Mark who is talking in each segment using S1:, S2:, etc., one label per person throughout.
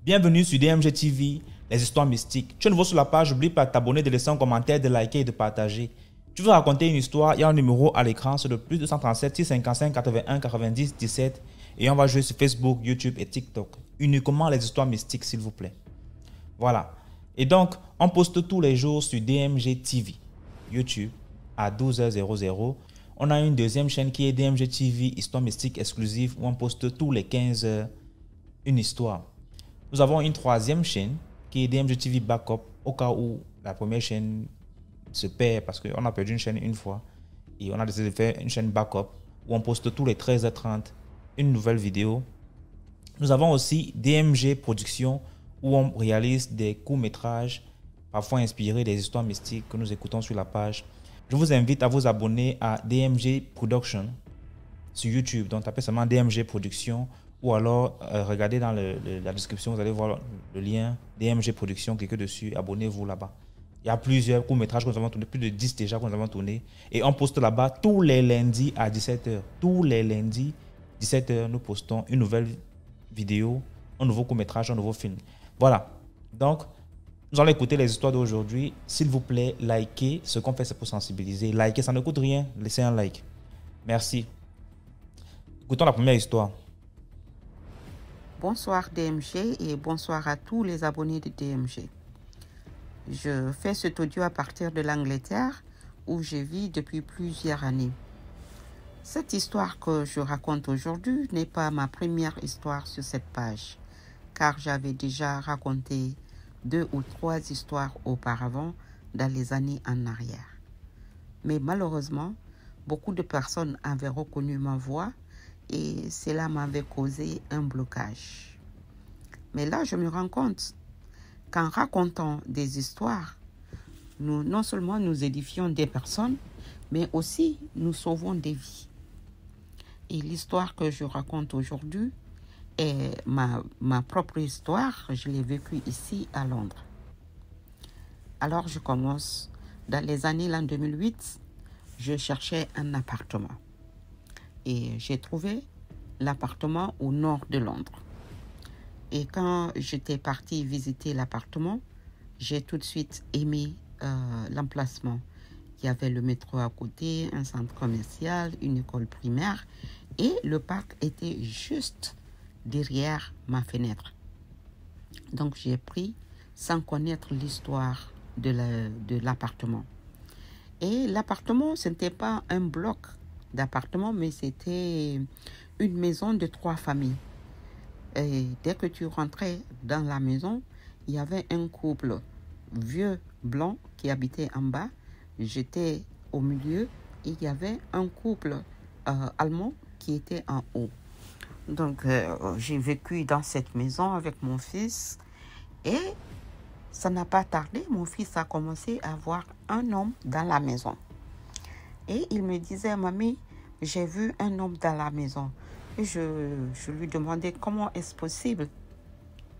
S1: Bienvenue sur DMG TV, les histoires mystiques. Tu es nouveau sur la page, n'oublie pas de t'abonner, de laisser un commentaire, de liker et de partager. Tu veux raconter une histoire, il y a un numéro à l'écran, c'est le plus 237 655 81 90 17 et on va jouer sur Facebook, YouTube et TikTok. Uniquement les histoires mystiques, s'il vous plaît. Voilà. Et donc, on poste tous les jours sur DMG TV, YouTube, à 12h00. On a une deuxième chaîne qui est DMG TV, histoire mystique exclusive, où on poste tous les 15h une histoire. Nous avons une troisième chaîne qui est DMG TV Backup, au cas où la première chaîne se perd parce qu'on a perdu une chaîne une fois. Et on a décidé de faire une chaîne Backup où on poste tous les 13h30 une nouvelle vidéo. Nous avons aussi DMG Production où on réalise des courts-métrages, parfois inspirés des histoires mystiques que nous écoutons sur la page. Je vous invite à vous abonner à DMG Production sur YouTube. Donc tapez seulement DMG Production. Ou alors, regardez dans la description, vous allez voir le lien DMG Production, cliquez dessus, abonnez-vous là-bas. Il y a plusieurs courts-métrages que nous avons tournés, plus de 10 déjà que nous avons tournés. Et on poste là-bas tous les lundis à 17h. Tous les lundis, 17h, nous postons une nouvelle vidéo, un nouveau court-métrage, un nouveau film. Voilà. Donc, nous allons écouter les histoires d'aujourd'hui. S'il vous plaît, likez. Ce qu'on fait, c'est pour sensibiliser. Likez, ça ne coûte rien. Laissez un like. Merci. Écoutons la première histoire.
S2: Bonsoir DMG et bonsoir à tous les abonnés de DMG. Je fais cet audio à partir de l'Angleterre où je vis depuis plusieurs années. Cette histoire que je raconte aujourd'hui n'est pas ma première histoire sur cette page, car j'avais déjà raconté 2 ou 3 histoires auparavant dans les années en arrière. Mais malheureusement, beaucoup de personnes avaient reconnu ma voix et cela m'avait causé un blocage. Mais là, je me rends compte qu'en racontant des histoires, non seulement nous édifions des personnes, mais aussi nous sauvons des vies. Et l'histoire que je raconte aujourd'hui est ma propre histoire. Je l'ai vécue ici à Londres. Alors, je commence. Dans les années l'an 2008, je cherchais un appartement. Et j'ai trouvé l'appartement au nord de Londres. Et quand j'étais partie visiter l'appartement, j'ai tout de suite aimé l'emplacement. Il y avait le métro à côté, un centre commercial, une école primaire et le parc était juste derrière ma fenêtre. Donc j'ai pris sans connaître l'histoire de l'appartement. Et l'appartement, ce n'était pas un bloc d'appartement, mais c'était une maison de 3 familles. Et dès que tu rentrais dans la maison, il y avait un couple vieux blanc qui habitait en bas. J'étais au milieu et il y avait un couple allemand qui était en haut. Donc, j'ai vécu dans cette maison avec mon fils et ça n'a pas tardé. Mon fils a commencé à voir un homme dans la maison. Et il me disait, mamie, j'ai vu un homme dans la maison. Et je lui demandais comment est-ce possible.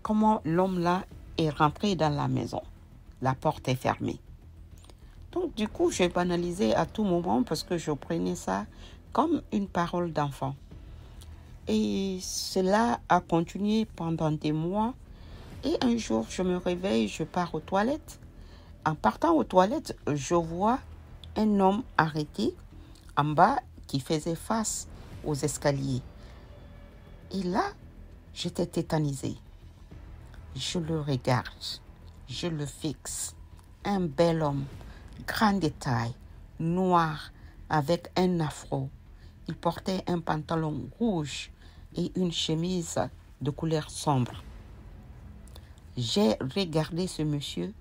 S2: Comment l'homme-là est rentré dans la maison. La porte est fermée. Donc du coup, j'ai banalisé à tout moment parce que je prenais ça comme une parole d'enfant. Et cela a continué pendant des mois. Et un jour, je me réveille, je pars aux toilettes. En partant aux toilettes, je vois un homme arrêté en bas qui faisait face aux escaliers. Et là, j'étais tétanisée. Je le regarde, je le fixe. Un bel homme, grand de taille, noir, avec un afro. Il portait un pantalon rouge et une chemise de couleur sombre. J'ai regardé ce monsieur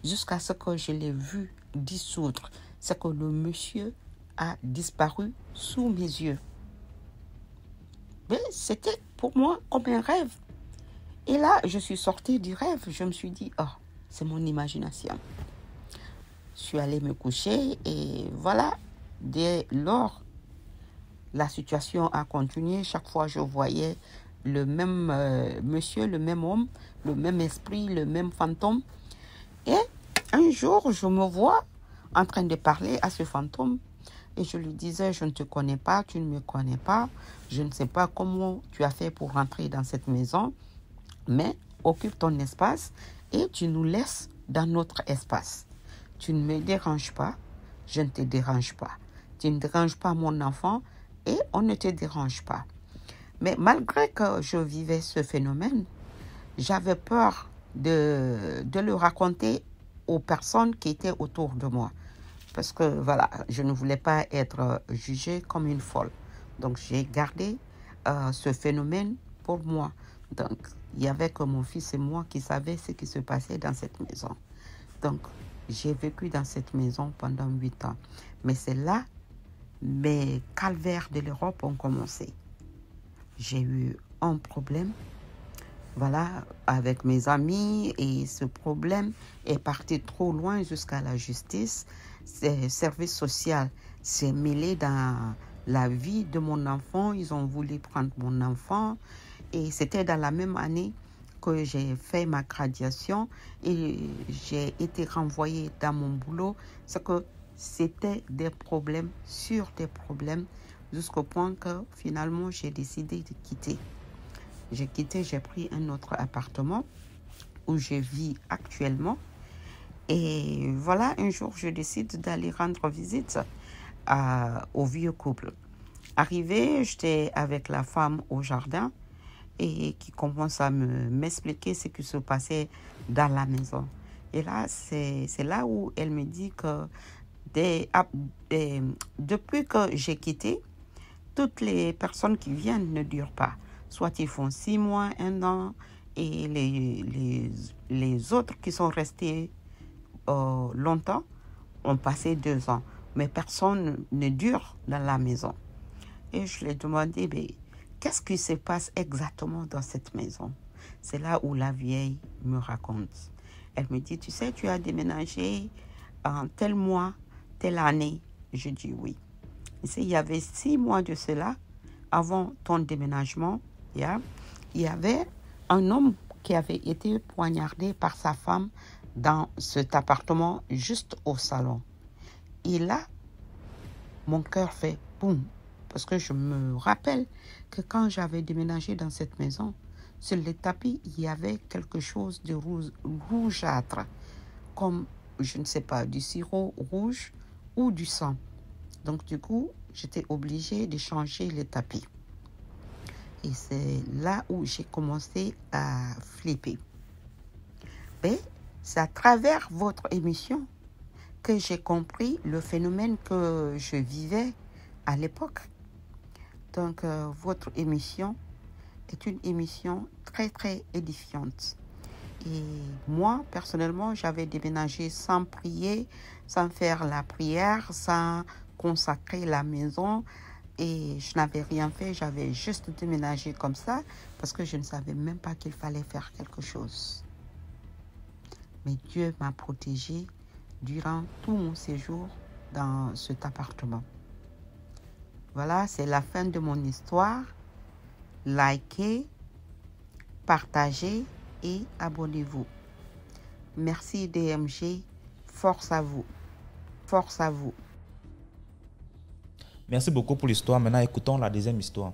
S2: jusqu'à ce que je l'ai vu dissoudre. C'est que le monsieur a disparu sous mes yeux. Mais c'était pour moi comme un rêve. Et là, je suis sortie du rêve. Je me suis dit, oh, c'est mon imagination. Je suis allée me coucher et voilà. Dès lors, la situation a continué. Chaque fois, je voyais le même monsieur, le même homme, le même esprit, le même fantôme. Et un jour, je me vois en train de parler à ce fantôme. Et je lui disais, je ne te connais pas, tu ne me connais pas, je ne sais pas comment tu as fait pour rentrer dans cette maison, mais occupe ton espace et tu nous laisses dans notre espace. Tu ne me déranges pas, je ne te dérange pas. Tu ne déranges pas mon enfant et on ne te dérange pas. Mais malgré que je vivais ce phénomène, j'avais peur de le raconter aux personnes qui étaient autour de moi. Parce que voilà, je ne voulais pas être jugée comme une folle. Donc j'ai gardé ce phénomène pour moi. Donc il n'y avait que mon fils et moi qui savaient ce qui se passait dans cette maison. Donc j'ai vécu dans cette maison pendant 8 ans. Mais c'est là mes calvaires de l'Europe ont commencé. J'ai eu un problème, voilà, avec mes amis et ce problème est parti trop loin jusqu'à la justice. Le service social s'est mêlé dans la vie de mon enfant. Ils ont voulu prendre mon enfant et c'était dans la même année que j'ai fait ma graduation et j'ai été renvoyée dans mon boulot. C'est que c'était des problèmes sur des problèmes jusqu'au point que finalement j'ai décidé de quitter. J'ai quitté, j'ai pris un autre appartement où je vis actuellement. Et voilà, un jour, je décide d'aller rendre visite au vieux couple. Arrivé, j'étais avec la femme au jardin et qui commence à m'expliquer ce qui se passait dans la maison. Et là, c'est là où elle me dit que depuis que j'ai quitté, toutes les personnes qui viennent ne durent pas. Soit ils font 6 mois, 1 an, et les autres qui sont restés longtemps ont passé 2 ans. Mais personne ne dure dans la maison. Et je lui ai demandé, qu'est-ce qui se passe exactement dans cette maison? C'est là où la vieille me raconte. Elle me dit, tu sais, tu as déménagé en tel mois, telle année. Je dis oui. Il y avait 6 mois de cela, avant ton déménagement, il y avait un homme qui avait été poignardé par sa femme dans cet appartement juste au salon. Et là, mon cœur fait boum, parce que je me rappelle que quand j'avais déménagé dans cette maison, sur le tapis, il y avait quelque chose de rougeâtre, comme, je ne sais pas, du sirop rouge ou du sang. Donc du coup, j'étais obligée de changer le tapis. Et c'est là où j'ai commencé à flipper. Mais c'est à travers votre émission que j'ai compris le phénomène que je vivais à l'époque. Donc votre émission est une émission très très édifiante. Et moi, personnellement, j'avais déménagé sans prier, sans faire la prière, sans consacrer la maison. Et je n'avais rien fait, j'avais juste déménagé comme ça parce que je ne savais même pas qu'il fallait faire quelque chose. Mais Dieu m'a protégée durant tout mon séjour dans cet appartement. Voilà, c'est la fin de mon histoire. Likez, partagez et abonnez-vous. Merci DMG, force à vous. Force à vous.
S1: Merci beaucoup pour l'histoire. Maintenant, écoutons la deuxième histoire.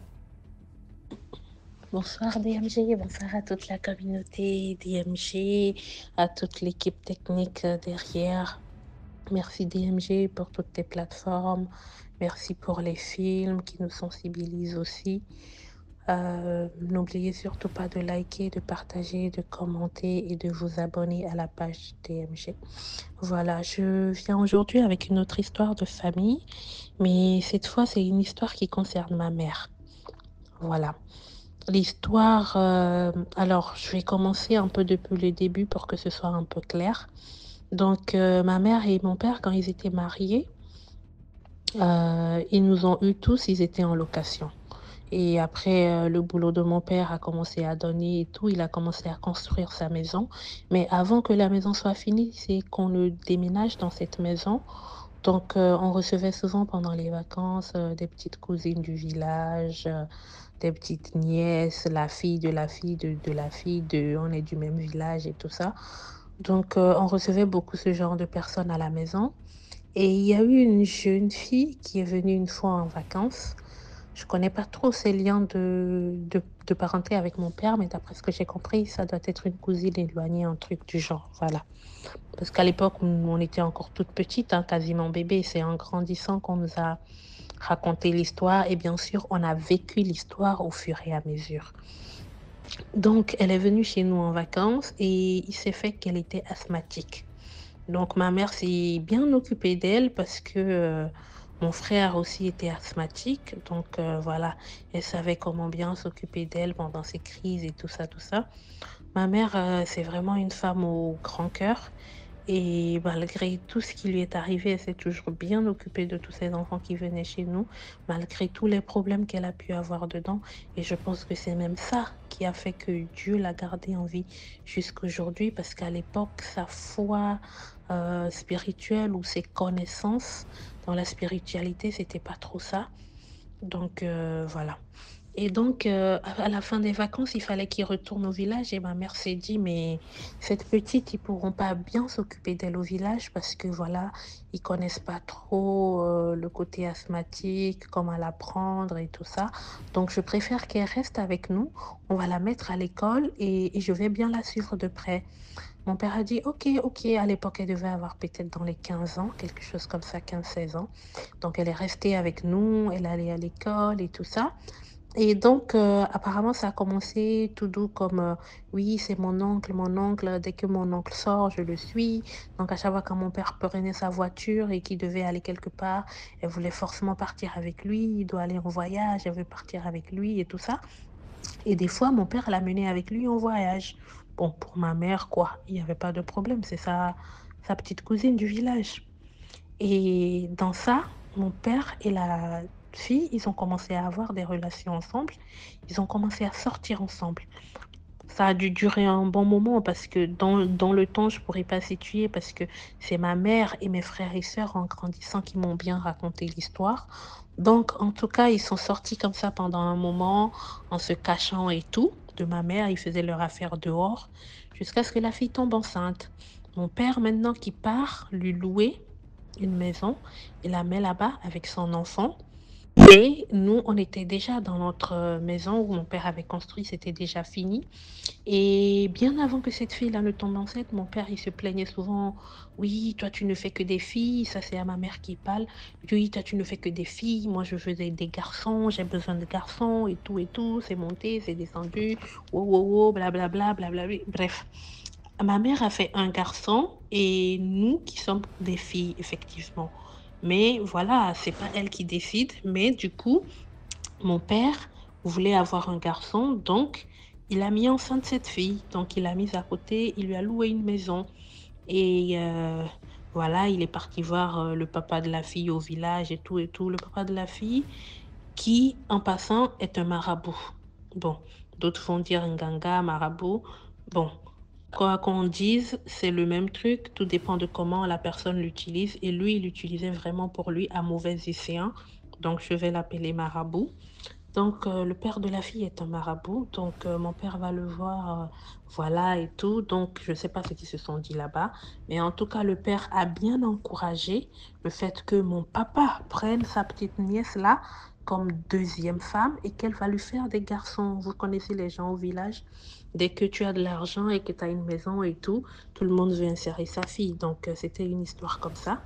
S3: Bonsoir DMG, bonsoir à toute la communauté DMG, à toute l'équipe technique derrière. Merci DMG pour toutes tes plateformes. Merci pour les films qui nous sensibilisent aussi. N'oubliez surtout pas de liker, de partager, de commenter et de vous abonner à la page DMG. Voilà, je viens aujourd'hui avec une autre histoire de famille, mais cette fois c'est une histoire qui concerne ma mère. Voilà. L'histoire, alors je vais commencer un peu depuis le début pour que ce soit un peu clair. Donc ma mère et mon père, quand ils étaient mariés, ils nous ont eu tous, ils étaient en location. Et après, le boulot de mon père a commencé à donner et tout. Il a commencé à construire sa maison. Mais avant que la maison soit finie, c'est qu'on le déménage dans cette maison. Donc, on recevait souvent pendant les vacances des petites cousines du village, des petites nièces, la fille de la fille de la fille de... On est du même village et tout ça. Donc, on recevait beaucoup ce genre de personnes à la maison. Et il y a eu une jeune fille qui est venue une fois en vacances. Je connais pas trop ses liens de parenté avec mon père, mais d'après ce que j'ai compris, ça doit être une cousine éloignée, un truc du genre, voilà. Parce qu'à l'époque, on était encore toute petite, hein, quasiment bébé. C'est en grandissant qu'on nous a raconté l'histoire et bien sûr, on a vécu l'histoire au fur et à mesure. Donc, elle est venue chez nous en vacances et il s'est fait qu'elle était asthmatique. Donc ma mère s'est bien occupée d'elle parce que, mon frère aussi était asthmatique. Donc, voilà, elle savait comment bien s'occuper d'elle pendant ses crises et tout ça, tout ça. Ma mère, c'est vraiment une femme au grand cœur et malgré tout ce qui lui est arrivé, elle s'est toujours bien occupée de tous ces enfants qui venaient chez nous, malgré tous les problèmes qu'elle a pu avoir dedans. Et je pense que c'est même ça qui a fait que Dieu l'a gardée en vie jusqu'aujourd'hui, parce qu'à l'époque, sa foi spirituelle ou ses connaissances dans la spiritualité, c'était pas trop ça. Donc, voilà. Et donc, à la fin des vacances, il fallait qu'ils retournent au village et ma mère s'est dit: «Mais cette petite, ils pourront pas bien s'occuper d'elle au village parce que voilà, ils connaissent pas trop, le côté asthmatique, comment la prendre et tout ça. Donc je préfère qu'elle reste avec nous. On va la mettre à l'école et je vais bien la suivre de près». Mon père a dit: «OK, OK». À l'époque, elle devait avoir peut-être dans les 15 ans, quelque chose comme ça, 15, 16 ans. Donc elle est restée avec nous, elle allait à l'école et tout ça. Et donc, apparemment, ça a commencé tout doux comme, «Oui, c'est mon oncle, dès que mon oncle sort, je le suis». Donc à chaque fois quand mon père prenait sa voiture et qu'il devait aller quelque part, elle voulait forcément partir avec lui. Il doit aller en voyage, elle veut partir avec lui et tout ça. Et des fois, mon père l'amenait avec lui en voyage. Bon, pour ma mère, quoi, il y avait pas de problème, c'est sa petite cousine du village. Et dans ça, mon père et la fille, ils ont commencé à avoir des relations ensemble. Ils ont commencé à sortir ensemble. Ça a dû durer un bon moment parce que dans le temps, je pourrais pas situer parce que c'est ma mère et mes frères et sœurs en grandissant qui m'ont bien raconté l'histoire. Donc en tout cas, ils sont sortis comme ça pendant un moment, en se cachant et tout, de ma mère. Ils faisaient leur affaire dehors jusqu'à ce que la fille tombe enceinte. Mon père, maintenant qui part lui louer une maison, il la met là-bas avec son enfant. Et nous, on était déjà dans notre, maison où mon père avait construit, c'était déjà fini. Et bien avant que cette fille-là ne tombe enceinte, mon père, il se plaignait souvent: «Oui, toi, tu ne fais que des filles», ça, c'est à ma mère qui parle. «Oui, toi, tu ne fais que des filles, moi, je veux des garçons, j'ai besoin de garçons et tout, c'est monté, c'est descendu, wow, wow, wow, blablabla, blablabli». Bref, ma mère a fait un garçon et nous qui sommes des filles, effectivement. Mais voilà, c'est pas elle qui décide, mais du coup, mon père voulait avoir un garçon, donc il a mis enceinte cette fille. Donc il l'a mise à côté, il lui a loué une maison et voilà, il est parti voir, le papa de la fille au village et tout et tout. Le papa de la fille qui, en passant, est un marabout. Bon, d'autres vont dire un ganga, marabout. Bon, quoi qu'on dise, c'est le même truc, tout dépend de comment la personne l'utilise et lui, il l'utilisait vraiment pour lui à mauvais escient. Donc je vais l'appeler marabout. Donc, le père de la fille est un marabout, donc mon père va le voir, voilà et tout. Donc je ne sais pas ce qu'ils se sont dit là-bas, mais en tout cas, le père a bien encouragé le fait que mon papa prenne sa petite nièce-là comme deuxième femme et qu'elle va lui faire des garçons. Vous connaissez les gens au village, dès que tu as de l'argent et que tu as une maison et tout le monde veut insérer sa fille. Donc, c'était une histoire comme ça.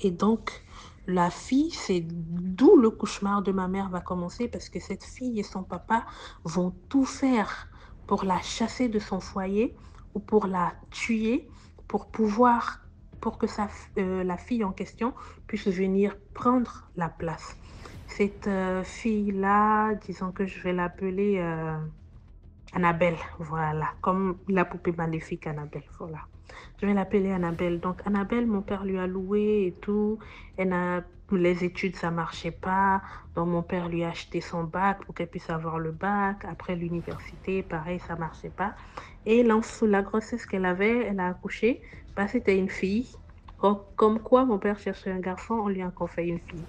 S3: Et donc, la fille, c'est d'où le cauchemar de ma mère va commencer parce que cette fille et son papa vont tout faire pour la chasser de son foyer ou pour la tuer pour pouvoir, pour que la fille en question puisse venir prendre la place. Cette fille-là, disons que je vais l'appeler Annabelle, voilà, comme la poupée maléfique Annabelle, voilà. Je vais l'appeler Annabelle. Donc Annabelle, mon père lui a loué et tout. Les études, ça marchait pas. Donc mon père lui a acheté son bac pour qu'elle puisse avoir le bac. Après l'université, pareil, ça marchait pas. Et la grossesse qu'elle avait, elle a accouché, bah, c'était une fille. Comme quoi, mon père cherchait un garçon, on lui a encore fait une fille.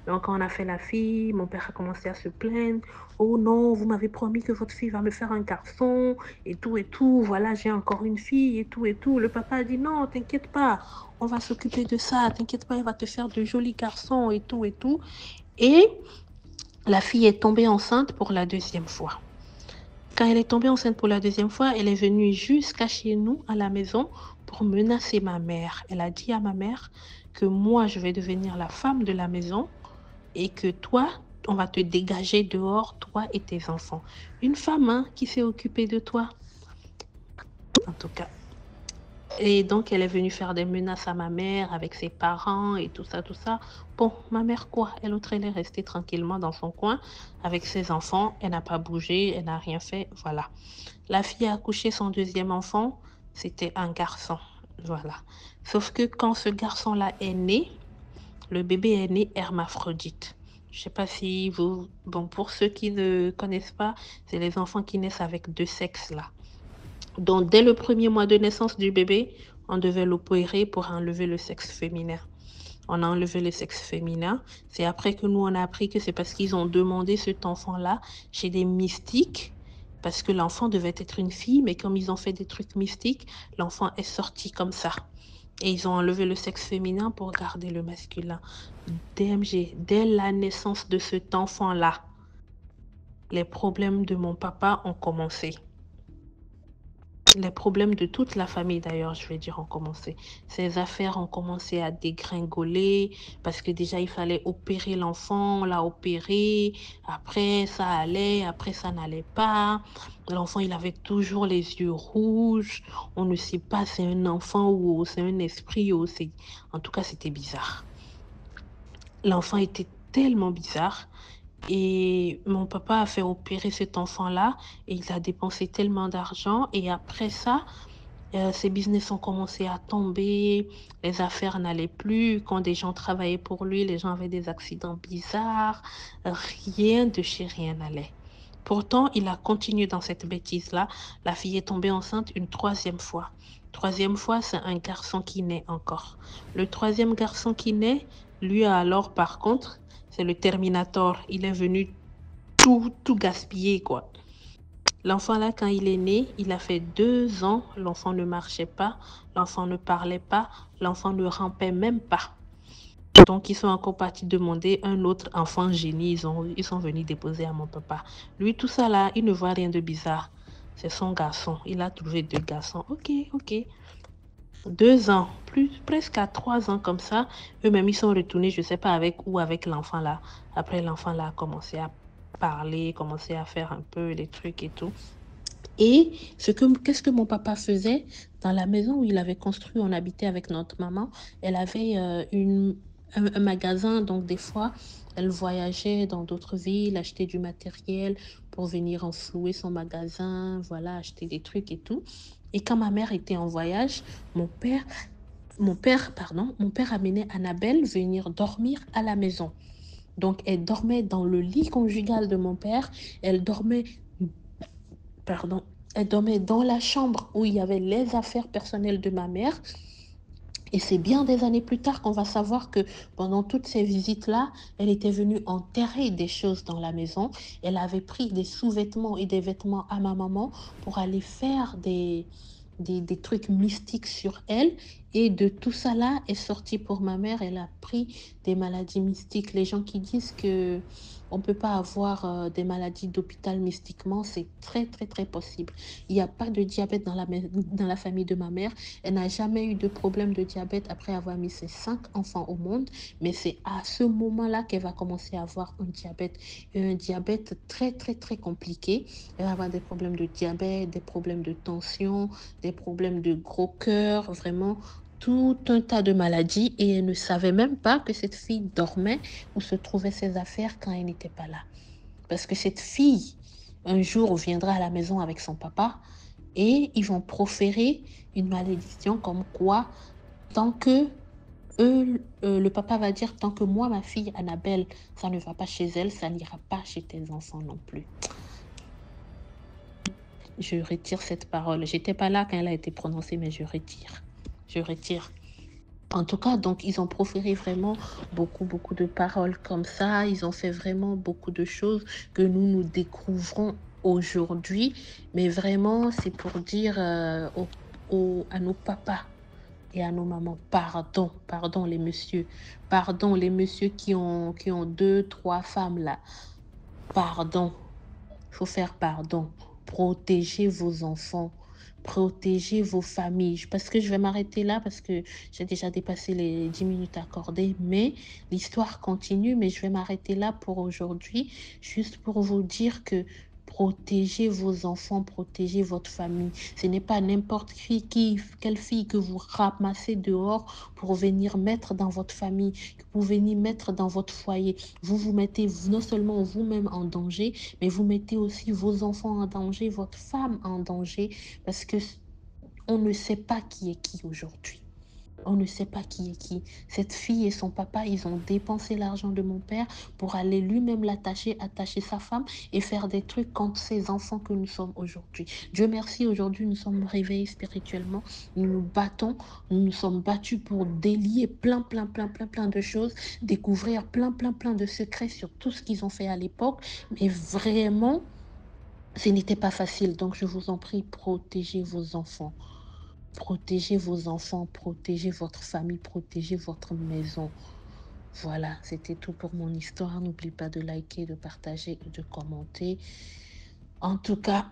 S3: Donc, quand on a fait la fille, mon père a commencé à se plaindre. Oh non, vous m'avez promis que votre fille va me faire un garçon et tout et tout. Voilà, j'ai encore une fille et tout et tout. Le papa a dit non, t'inquiète pas, on va s'occuper de ça. T'inquiète pas, il va te faire de jolis garçons et tout et tout. Et la fille est tombée enceinte pour la deuxième fois. Quand elle est tombée enceinte pour la deuxième fois, elle est venue jusqu'à chez nous à la maison pour menacer ma mère. Elle a dit à ma mère que moi, je vais devenir la femme de la maison et que toi, on va te dégager dehors, toi et tes enfants. Une femme qui s'est occupée de toi, en tout cas. Et donc, elle est venue faire des menaces à ma mère avec ses parents et tout ça, tout ça. Bon, ma mère, quoi? Elle est restée tranquillement dans son coin avec ses enfants. Elle n'a pas bougé, elle n'a rien fait. Voilà. La fille a accouché son deuxième enfant. C'était un garçon. Voilà. Sauf que quand ce garçon-là est né, le bébé est né hermaphrodite. Je ne sais pas si vous... Bon, pour ceux qui ne connaissent pas, c'est les enfants qui naissent avec deux sexes, là. Donc, dès le premier mois de naissance du bébé, on devait l'opérer pour enlever le sexe féminin. On a enlevé le sexe féminin. C'est après que nous, on a appris que c'est parce qu'ils ont demandé cet enfant-là chez des mystiques, parce que l'enfant devait être une fille, mais comme ils ont fait des trucs mystiques, l'enfant est sorti comme ça. Et ils ont enlevé le sexe féminin pour garder le masculin. DMG, dès la naissance de cet enfant-là, les problèmes de mon papa ont commencé. Les problèmes de toute la famille, d'ailleurs, je vais dire, ont commencé. Ces affaires ont commencé à dégringoler parce que déjà, il fallait opérer l'enfant, on l'a opéré. Après, ça allait, après, ça n'allait pas. L'enfant, il avait toujours les yeux rouges. On ne sait pas, c'est un enfant ou c'est un esprit ou c'est... En tout cas, c'était bizarre. L'enfant était tellement bizarre. Et mon papa a fait opérer cet enfant-là et il a dépensé tellement d'argent. Et après ça, ses business ont commencé à tomber, les affaires n'allaient plus. Quand des gens travaillaient pour lui, les gens avaient des accidents bizarres. Rien de chez rien n'allait. Pourtant, il a continué dans cette bêtise-là. La fille est tombée enceinte une troisième fois. Troisième fois, c'est un garçon qui naît encore. Le troisième garçon qui naît, lui alors, par contre, c'est le Terminator. Il est venu tout gaspiller, quoi. L'enfant là, quand il est né, il a fait 2 ans. L'enfant ne marchait pas, l'enfant ne parlait pas, l'enfant ne rampait même pas. Donc, ils sont encore partis demander un autre enfant génie. Ils sont venus déposer à mon papa. Lui, tout ça là, il ne voit rien de bizarre. C'est son garçon. Il a trouvé 2 garçons. Ok. 2 ans, presque à 3 ans comme ça. Eux-mêmes, ils sont retournés, je ne sais pas avec où, avec l'enfant là. Après, l'enfant là a commencé à parler, commencé à faire un peu les trucs et tout. Et qu'est-ce que mon papa faisait dans la maison où il avait construit, on habitait avec notre maman. Elle avait un magasin, donc des fois, elle voyageait dans d'autres villes, acheter du matériel pour venir enflouer son magasin, voilà, acheter des trucs et tout. Et quand ma mère était en voyage, mon père amenait Annabelle venir dormir à la maison. Donc, elle dormait dans le lit conjugal de mon père. Elle dormait dans la chambre où il y avait les affaires personnelles de ma mère. Et c'est bien des années plus tard qu'on va savoir que pendant toutes ces visites-là, elle était venue enterrer des choses dans la maison. Elle avait pris des sous-vêtements et des vêtements à ma maman pour aller faire des trucs mystiques sur elle. Et de tout ça là est sorti pour ma mère. Elle a pris des maladies mystiques. Les gens qui disent que on ne peut pas avoir des maladies d'hôpital mystiquement, c'est très, très, très possible. Il n'y a pas de diabète dans la famille de ma mère. Elle n'a jamais eu de problème de diabète après avoir mis ses 5 enfants au monde. Mais c'est à ce moment-là qu'elle va commencer à avoir un diabète très, très, très compliqué. Elle va avoir des problèmes de diabète, des problèmes de tension, des problèmes de gros cœur, vraiment tout un tas de maladies. Et elle ne savait même pas que cette fille dormait où se trouvaient ses affaires quand elle n'était pas là. Parce que cette fille, un jour, viendra à la maison avec son papa et ils vont proférer une malédiction comme quoi, tant que le papa va dire, tant que moi, ma fille Annabelle, ça ne va pas chez elle, ça n'ira pas chez tes enfants non plus. Je retire cette parole. J'étais pas là quand elle a été prononcée, mais je retire. En tout cas, donc, ils ont proféré vraiment beaucoup, beaucoup de paroles comme ça. Ils ont fait vraiment beaucoup de choses que nous découvrons aujourd'hui. Mais vraiment, c'est pour dire à nos papas et à nos mamans, pardon les messieurs qui ont 2, 3 femmes là. Pardon, il faut faire pardon. Protégez vos enfants. Protégez vos familles. Parce que je vais m'arrêter là parce que j'ai déjà dépassé les 10 minutes accordées, mais l'histoire continue, mais je vais m'arrêter là pour aujourd'hui, juste pour vous dire que protégez vos enfants, protégez votre famille. Ce n'est pas n'importe quelle fille que vous ramassez dehors pour venir mettre dans votre famille, pour venir mettre dans votre foyer. Vous vous mettez non seulement vous-même en danger, mais vous mettez aussi vos enfants en danger, votre femme en danger, parce que on ne sait pas qui est qui aujourd'hui. On ne sait pas qui est qui. Cette fille et son papa, ils ont dépensé l'argent de mon père pour aller lui-même attacher sa femme et faire des trucs contre ces enfants que nous sommes aujourd'hui. Dieu merci, aujourd'hui, nous sommes réveillés spirituellement. Nous nous battons. Nous nous sommes battus pour délier plein de choses, découvrir plein de secrets sur tout ce qu'ils ont fait à l'époque. Mais vraiment, ce n'était pas facile. Donc, je vous en prie, protégez vos enfants. Protégez vos enfants, protégez votre famille, protégez votre maison. Voilà, c'était tout pour mon histoire. N'oublie pas de liker, de partager et de commenter. En tout cas,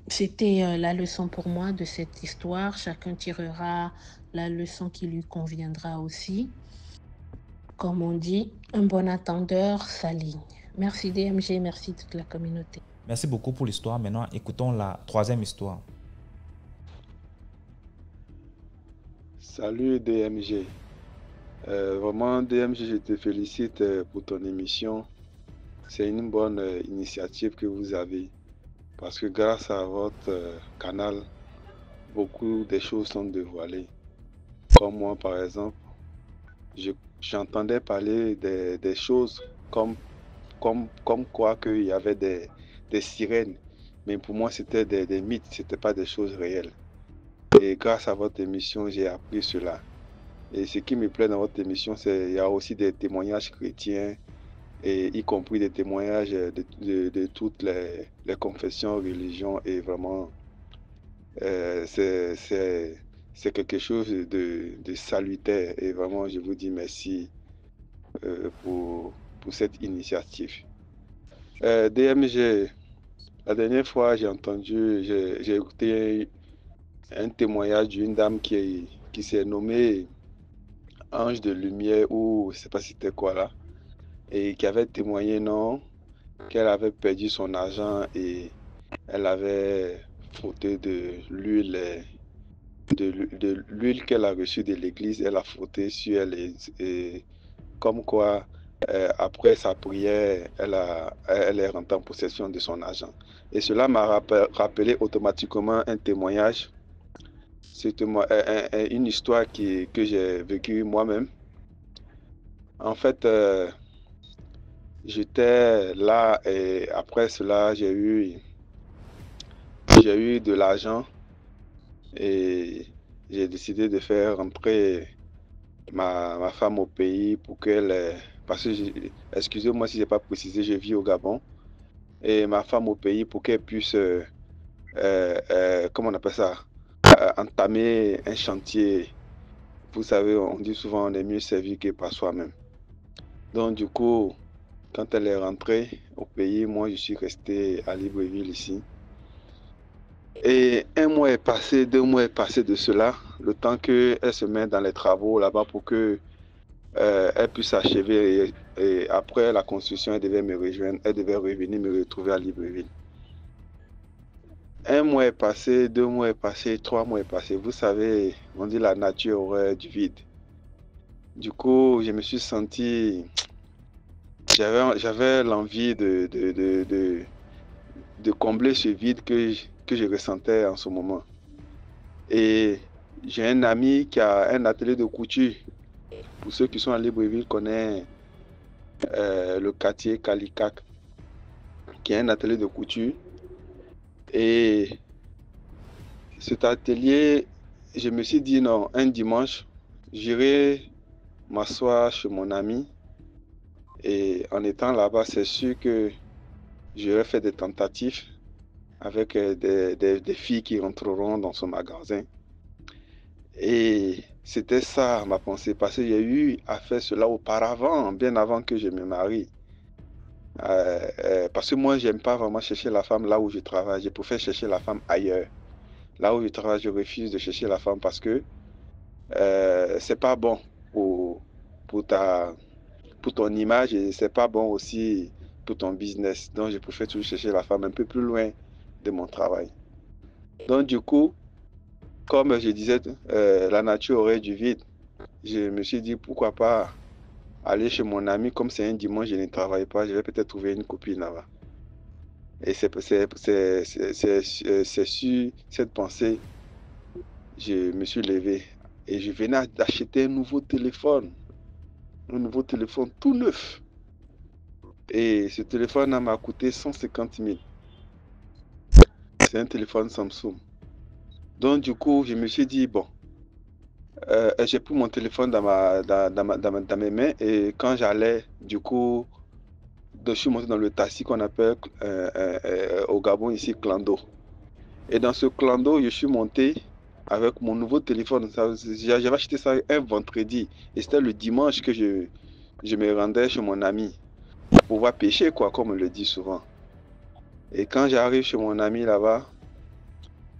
S3: c'était la leçon pour moi de cette histoire. Chacun tirera la leçon qui lui conviendra aussi. Comme on dit, un bon attendeur s'aligne. Merci DMG, merci toute la communauté.
S1: Merci beaucoup pour l'histoire. Maintenant, écoutons la troisième histoire.
S4: Salut DMG. Vraiment DMG, je te félicite pour ton émission. C'est une bonne initiative que vous avez parce que grâce à votre canal, beaucoup de choses sont dévoilées. Comme moi par exemple, j'entendais parler des choses comme quoi qu'il y avait des sirènes, mais pour moi c'était des mythes, c'était pas des choses réelles. Et grâce à votre émission, j'ai appris cela. Et ce qui me plaît dans votre émission, c'est qu'il y a aussi des témoignages chrétiens, et y compris des témoignages de toutes les confessions, religions. Et vraiment, c'est quelque chose de salutaire. Et vraiment, je vous dis merci pour cette initiative. DMG, la dernière fois, j'ai écouté un témoignage d'une dame qui s'est nommée Ange de Lumière, ou je ne sais pas si c'était quoi là, et qui avait témoigné, non, qu'elle avait perdu son argent et elle avait frotté de l'huile qu'elle a reçue de l'église, elle a frotté sur elle et comme quoi après sa prière, elle est rentrée en possession de son argent. Et cela m'a rappelé automatiquement un témoignage. C'est une histoire que j'ai vécue moi-même. En fait, j'étais là et après cela, j'ai eu de l'argent et j'ai décidé de faire rentrer ma femme au pays pour qu'elle... Parce que, excusez-moi si je n'ai pas précisé, je vis au Gabon. Et ma femme au pays pour qu'elle puisse, comment on appelle ça, entamer un chantier. Vous savez, on dit souvent on est mieux servi que par soi-même. Donc du coup, quand elle est rentrée au pays, moi je suis resté à Libreville ici. Et 1 mois est passé, 2 mois est passé de cela, le temps qu'elle se met dans les travaux là-bas pour que elle puisse achever. Et après la construction, elle devait me rejoindre, elle devait revenir me retrouver à Libreville. 1 mois est passé, 2 mois est passé, 3 mois est passé. Vous savez, on dit la nature horreur du vide. Du coup, je me suis senti... J'avais l'envie de combler ce vide que je ressentais en ce moment. Et j'ai un ami qui a un atelier de couture. Pour ceux qui sont à Libreville, connaissent le quartier Kalikac, qui est un atelier de couture. Et cet atelier, je me suis dit non, un dimanche, j'irai m'asseoir chez mon ami et en étant là-bas, c'est sûr que j'aurais fait des tentatives avec des filles qui rentreront dans son magasin. Et c'était ça ma pensée, parce que j'ai eu à faire cela auparavant, bien avant que je me marie. Parce que moi, j'aime pas vraiment chercher la femme là où je travaille. Je préfère chercher la femme ailleurs. Là où je travaille, je refuse de chercher la femme parce que c'est pas bon pour, pour pour ton image et c'est pas bon aussi pour ton business. Donc, je préfère toujours chercher la femme un peu plus loin de mon travail. Donc, du coup, comme je disais, la nature aurait du vide. Je me suis dit, pourquoi pas aller chez mon ami, comme c'est un dimanche, je ne travaille pas, je vais peut-être trouver une copine là-bas. Et c'est sur cette pensée, je me suis levé et je venais d'acheter un nouveau téléphone tout neuf. Et ce téléphone m'a coûté 150 000. C'est un téléphone Samsung. Donc du coup, je me suis dit, bon, j'ai pris mon téléphone dans mes mains et quand j'allais, du coup, je suis monté dans le taxi qu'on appelle au Gabon ici Clando. Et dans ce Clando, je suis monté avec mon nouveau téléphone. J'avais acheté ça un vendredi et c'était le dimanche que je me rendais chez mon ami pour pouvoir pêcher, quoi, comme on le dit souvent. Et quand j'arrive chez mon ami là-bas,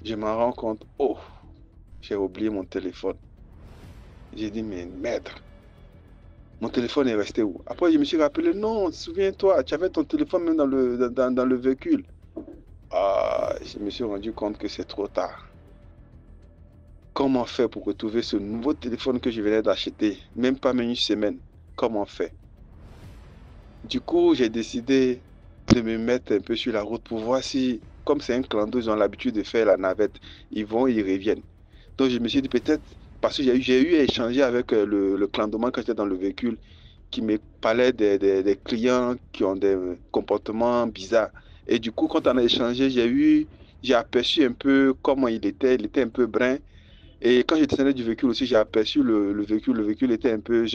S4: je me rends compte, oh, j'ai oublié mon téléphone. J'ai dit, mais maître, mon téléphone est resté où? Après, je me suis rappelé, non, souviens-toi, tu avais ton téléphone même dans le véhicule. Ah, je me suis rendu compte que c'est trop tard. Comment faire pour retrouver ce nouveau téléphone que je venais d'acheter? Même pas une semaine. Comment faire? Du coup, j'ai décidé de me mettre un peu sur la route pour voir si, comme c'est un clando, ils ont l'habitude de faire la navette. Ils vont, ils reviennent. Donc, je me suis dit peut-être, parce que j'ai eu à échanger avec le clandoman quand j'étais dans le véhicule, qui me parlait des clients qui ont des comportements bizarres. Et du coup, quand on a échangé, j'ai aperçu un peu comment il était un peu brun. Et quand j'étais descendu du véhicule aussi, j'ai aperçu le véhicule. Le véhicule était un peu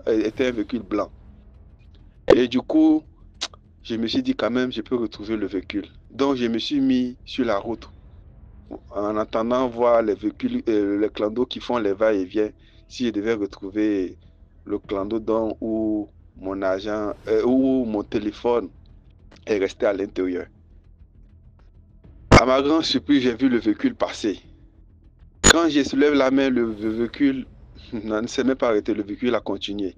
S4: était un véhicule blanc. Et du coup, je me suis dit quand même, je peux retrouver le véhicule. Donc, je me suis mis sur la route en attendant voir les véhicules, les clandos qui font les va-et-vient, si je devais retrouver le clando où mon agent, où mon téléphone est resté à l'intérieur. À ma grande surprise, j'ai vu le véhicule passer. Quand je soulève la main, le véhicule ne s'est même pas arrêté, le véhicule a continué.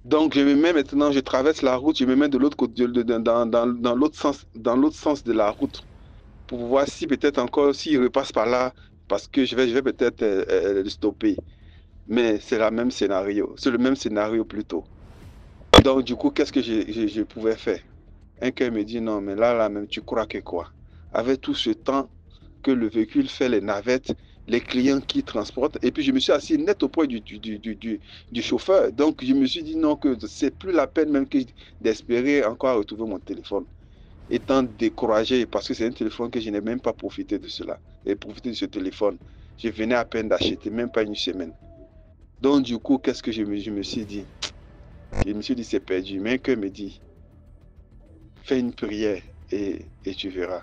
S4: Donc je me mets maintenant, je traverse la route, je me mets de l'autre côté, dans l'autre sens de la route, pour voir si peut-être encore, s'il repasse par là, parce que je vais peut-être le stopper. Mais c'est le même scénario plutôt. Donc du coup, qu'est-ce que je pouvais faire? Un cœur me dit non, mais là même, tu crois que quoi? Avec tout ce temps que le véhicule fait les navettes, les clients qui transportent, et puis je me suis assis net auprès du chauffeur. Donc je me suis dit non, que c'est plus la peine même que d'espérer encore retrouver mon téléphone. Étant découragé, parce que c'est un téléphone que je n'ai même pas profité de cela, et profité de ce téléphone. Je venais à peine d'acheter, même pas une semaine. Donc du coup, qu'est-ce que je me suis dit? Je me suis dit c'est perdu, mais un cœur me dit, fais une prière et tu verras.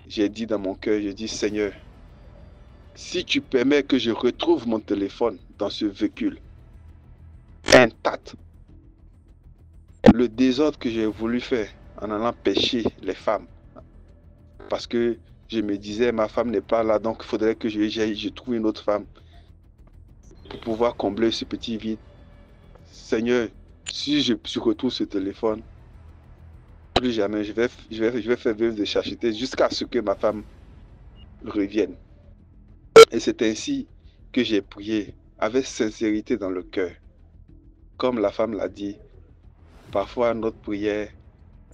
S4: J'ai dit dans mon cœur, j'ai dit Seigneur, si tu permets que je retrouve mon téléphone dans ce véhicule intact, le désordre que j'ai voulu faire en allant pêcher les femmes, parce que je me disais ma femme n'est pas là, donc il faudrait que je trouve une autre femme pour pouvoir combler ce petit vide. Seigneur, si je retrouve ce téléphone, plus jamais je vais faire vivre de charité jusqu'à ce que ma femme revienne. Et c'est ainsi que j'ai prié avec sincérité dans le cœur. Comme la femme l'a dit, parfois notre prière,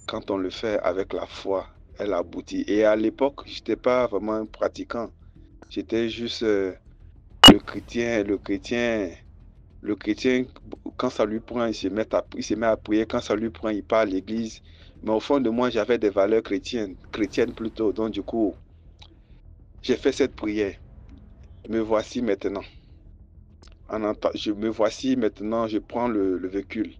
S4: quand on le fait avec la foi, elle aboutit. Et à l'époque, je n'étais pas vraiment un pratiquant. J'étais juste le chrétien, quand ça lui prend, il se met à prier. Quand ça lui prend, il part à l'église. Mais au fond de moi, j'avais des valeurs chrétiennes plutôt. Donc du coup, j'ai fait cette prière. Me voici maintenant. Je me voici maintenant, je prends le véhicule,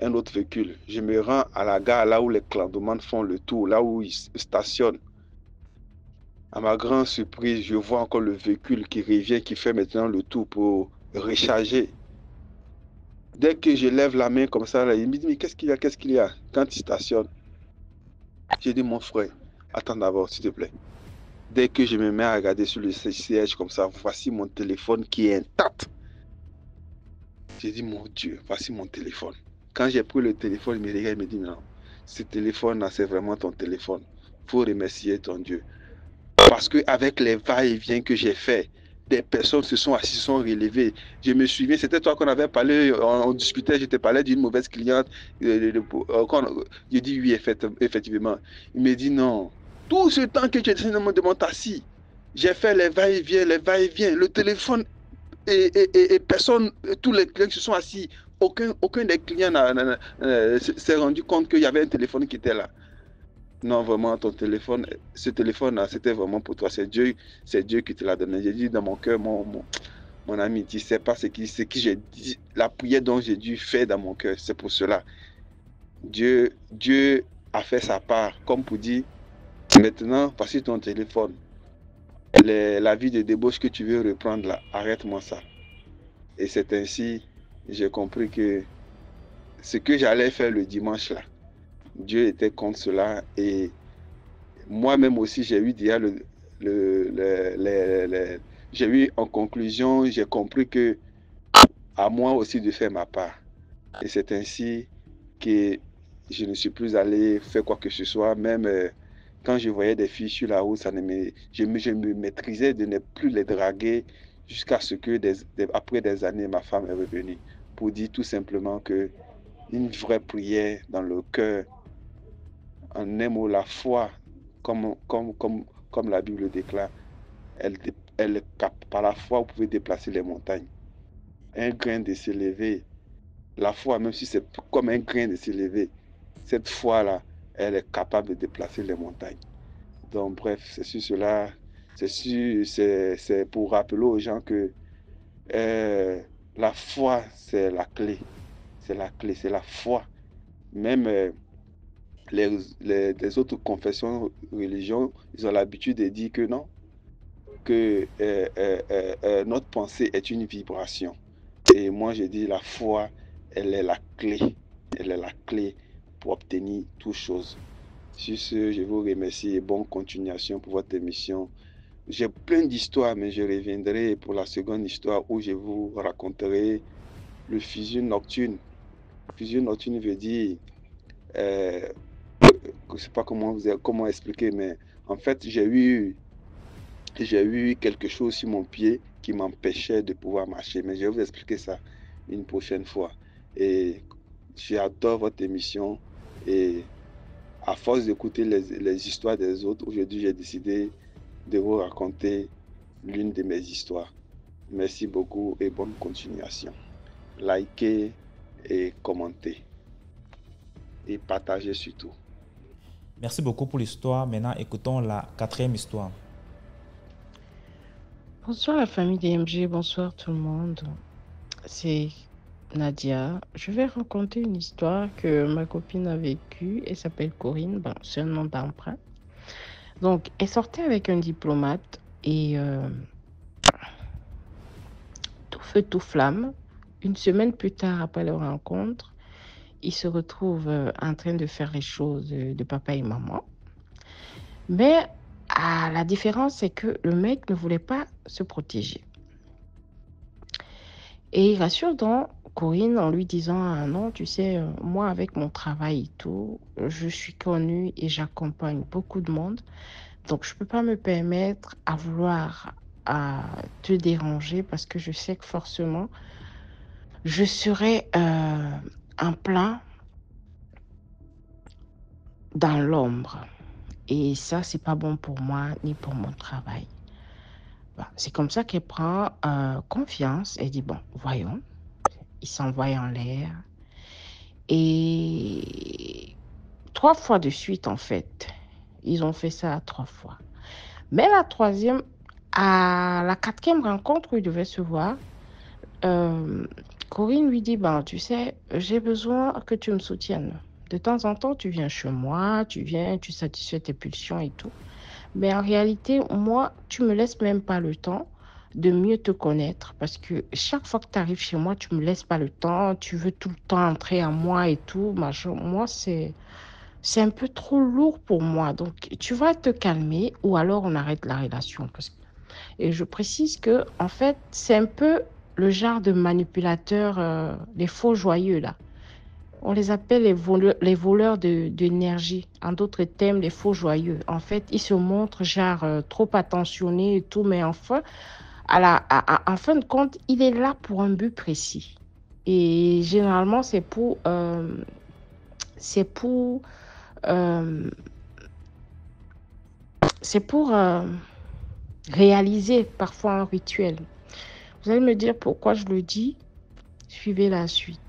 S4: un autre véhicule. Je me rends à la gare, là où les clandomans font le tour, là où ils stationnent. À ma grande surprise, je vois encore le véhicule qui revient, qui fait maintenant le tour pour recharger. Dès que je lève la main comme ça, là, il me dit, mais qu'est-ce qu'il y a, qu'est-ce qu'il y a? Quand il stationne, j'ai dit, mon frère, attends d'abord, s'il te plaît. Dès que je me mets à regarder sur le siège comme ça, voici mon téléphone qui est intact. J'ai dit, mon Dieu, voici mon téléphone. Quand j'ai pris le téléphone, il me regarde, il me dit, non, ce téléphone-là, c'est vraiment ton téléphone. Il faut remercier ton Dieu. Parce qu'avec les va-et-vient que j'ai fait, des personnes se sont assises, se sont relevées. Je me souviens, c'était toi qu'on avait parlé, on discutait, je te parlais d'une mauvaise cliente. J'ai dit oui, effectivement. Il me dit non. Tout ce temps que tu étais dans mon taxi, j'ai fait les va-et-vient, le téléphone et personne, tous les clients qui se sont assis, aucun des clients s'est rendu compte qu'il y avait un téléphone qui était là. Non, vraiment, ton téléphone, ce téléphone-là, c'était vraiment pour toi. C'est Dieu qui te l'a donné. J'ai dit dans mon cœur, mon ami, tu ne sais pas ce que j'ai dit, la prière dont j'ai dû faire dans mon cœur. C'est pour cela. Dieu a fait sa part, comme pour dire, maintenant, voici ton téléphone. La vie de débauche que tu veux reprendre là, arrête-moi ça. Et c'est ainsi, j'ai compris que ce que j'allais faire le dimanche là, Dieu était contre cela et moi-même aussi, j'ai eu déjà j'ai eu en conclusion, j'ai compris que à moi aussi de faire ma part. Et c'est ainsi que je ne suis plus allé faire quoi que ce soit, même quand je voyais des filles sur la route, je me maîtrisais de ne plus les draguer jusqu'à ce que après des années, ma femme est revenue pour dire tout simplement que une vraie prière dans le cœur, en un mot, la foi, comme la Bible déclare, par la foi, vous pouvez déplacer les montagnes. Un grain de s'élever, la foi, même si c'est comme un grain de s'élever, cette foi-là, elle est capable de déplacer les montagnes. Donc, bref, c'est sur cela, c'est pour rappeler aux gens que la foi, c'est la clé. C'est la clé, c'est la foi. Même les autres confessions, religions, ils ont l'habitude de dire que non, que notre pensée est une vibration. Et moi, je dis la foi, elle est la clé. Elle est la clé pour obtenir toutes choses. Sur ce, je vous remercie et bonne continuation pour votre émission. J'ai plein d'histoires, mais je reviendrai pour la seconde histoire où je vous raconterai le fusion nocturne. Fusion nocturne veut dire, je ne sais pas comment expliquer, mais en fait, j'ai eu quelque chose sur mon pied qui m'empêchait de pouvoir marcher. Mais je vais vous expliquer ça une prochaine fois. Et j'adore votre émission. Et à force d'écouter les histoires des autres, aujourd'hui, j'ai décidé de vous raconter l'une de mes histoires. Merci beaucoup et bonne continuation. Likez et commentez. Et partagez surtout.
S1: Merci beaucoup pour l'histoire. Maintenant, écoutons la 4e histoire.
S2: Bonsoir la famille DMG, bonsoir tout le monde. C'est Nadia. Je vais raconter une histoire que ma copine a vécue. Elle s'appelle Corinne, c'est un nom d'emprunt. Donc, elle sortait avec un diplomate et tout feu, tout flamme. Une semaine plus tard, après leur rencontre, ils se retrouvent en train de faire les choses de papa et maman. Mais la différence, c'est que le mec ne voulait pas se protéger. Et il rassure donc Corinne en lui disant « Ah non, tu sais, moi avec mon travail et tout, je suis connue et j'accompagne beaucoup de monde. Donc, je ne peux pas me permettre à vouloir te déranger parce que je sais que forcément, je serai en plein dans l'ombre. Et ça, c'est pas bon pour moi ni pour mon travail. » C'est comme ça qu'elle prend confiance. Elle dit, bon, voyons. Il s'envoie en l'air. Et 3 fois de suite, en fait. Ils ont fait ça 3 fois. Mais la 3e, à la 4e rencontre où ils devaient se voir,
S5: Euh, Corinne lui dit, ben, tu sais, j'ai besoin que tu me soutiennes. De temps en temps, tu viens chez moi, tu viens, tu satisfais tes pulsions et tout. Mais en réalité, moi, tu me laisses même pas le temps de mieux te connaître parce que chaque fois que tu arrives chez moi, tu me laisses pas le temps, tu veux tout le temps entrer à moi et tout. Machin. Moi, c'est un peu trop lourd pour moi. Donc, tu vas te calmer ou alors on arrête la relation. Et je précise que, en fait, c'est un peu le genre de manipulateur, les faux joyeux, là. On les appelle les voleurs d'énergie. En d'autres termes, les faux joyeux. En fait, ils se montrent genre trop attentionnés et tout, mais enfin, en fin de compte, il est là pour un but précis. Et généralement, c'est pour, euh, c'est pour réaliser parfois un rituel. Vous allez me dire pourquoi je le dis. Suivez la suite.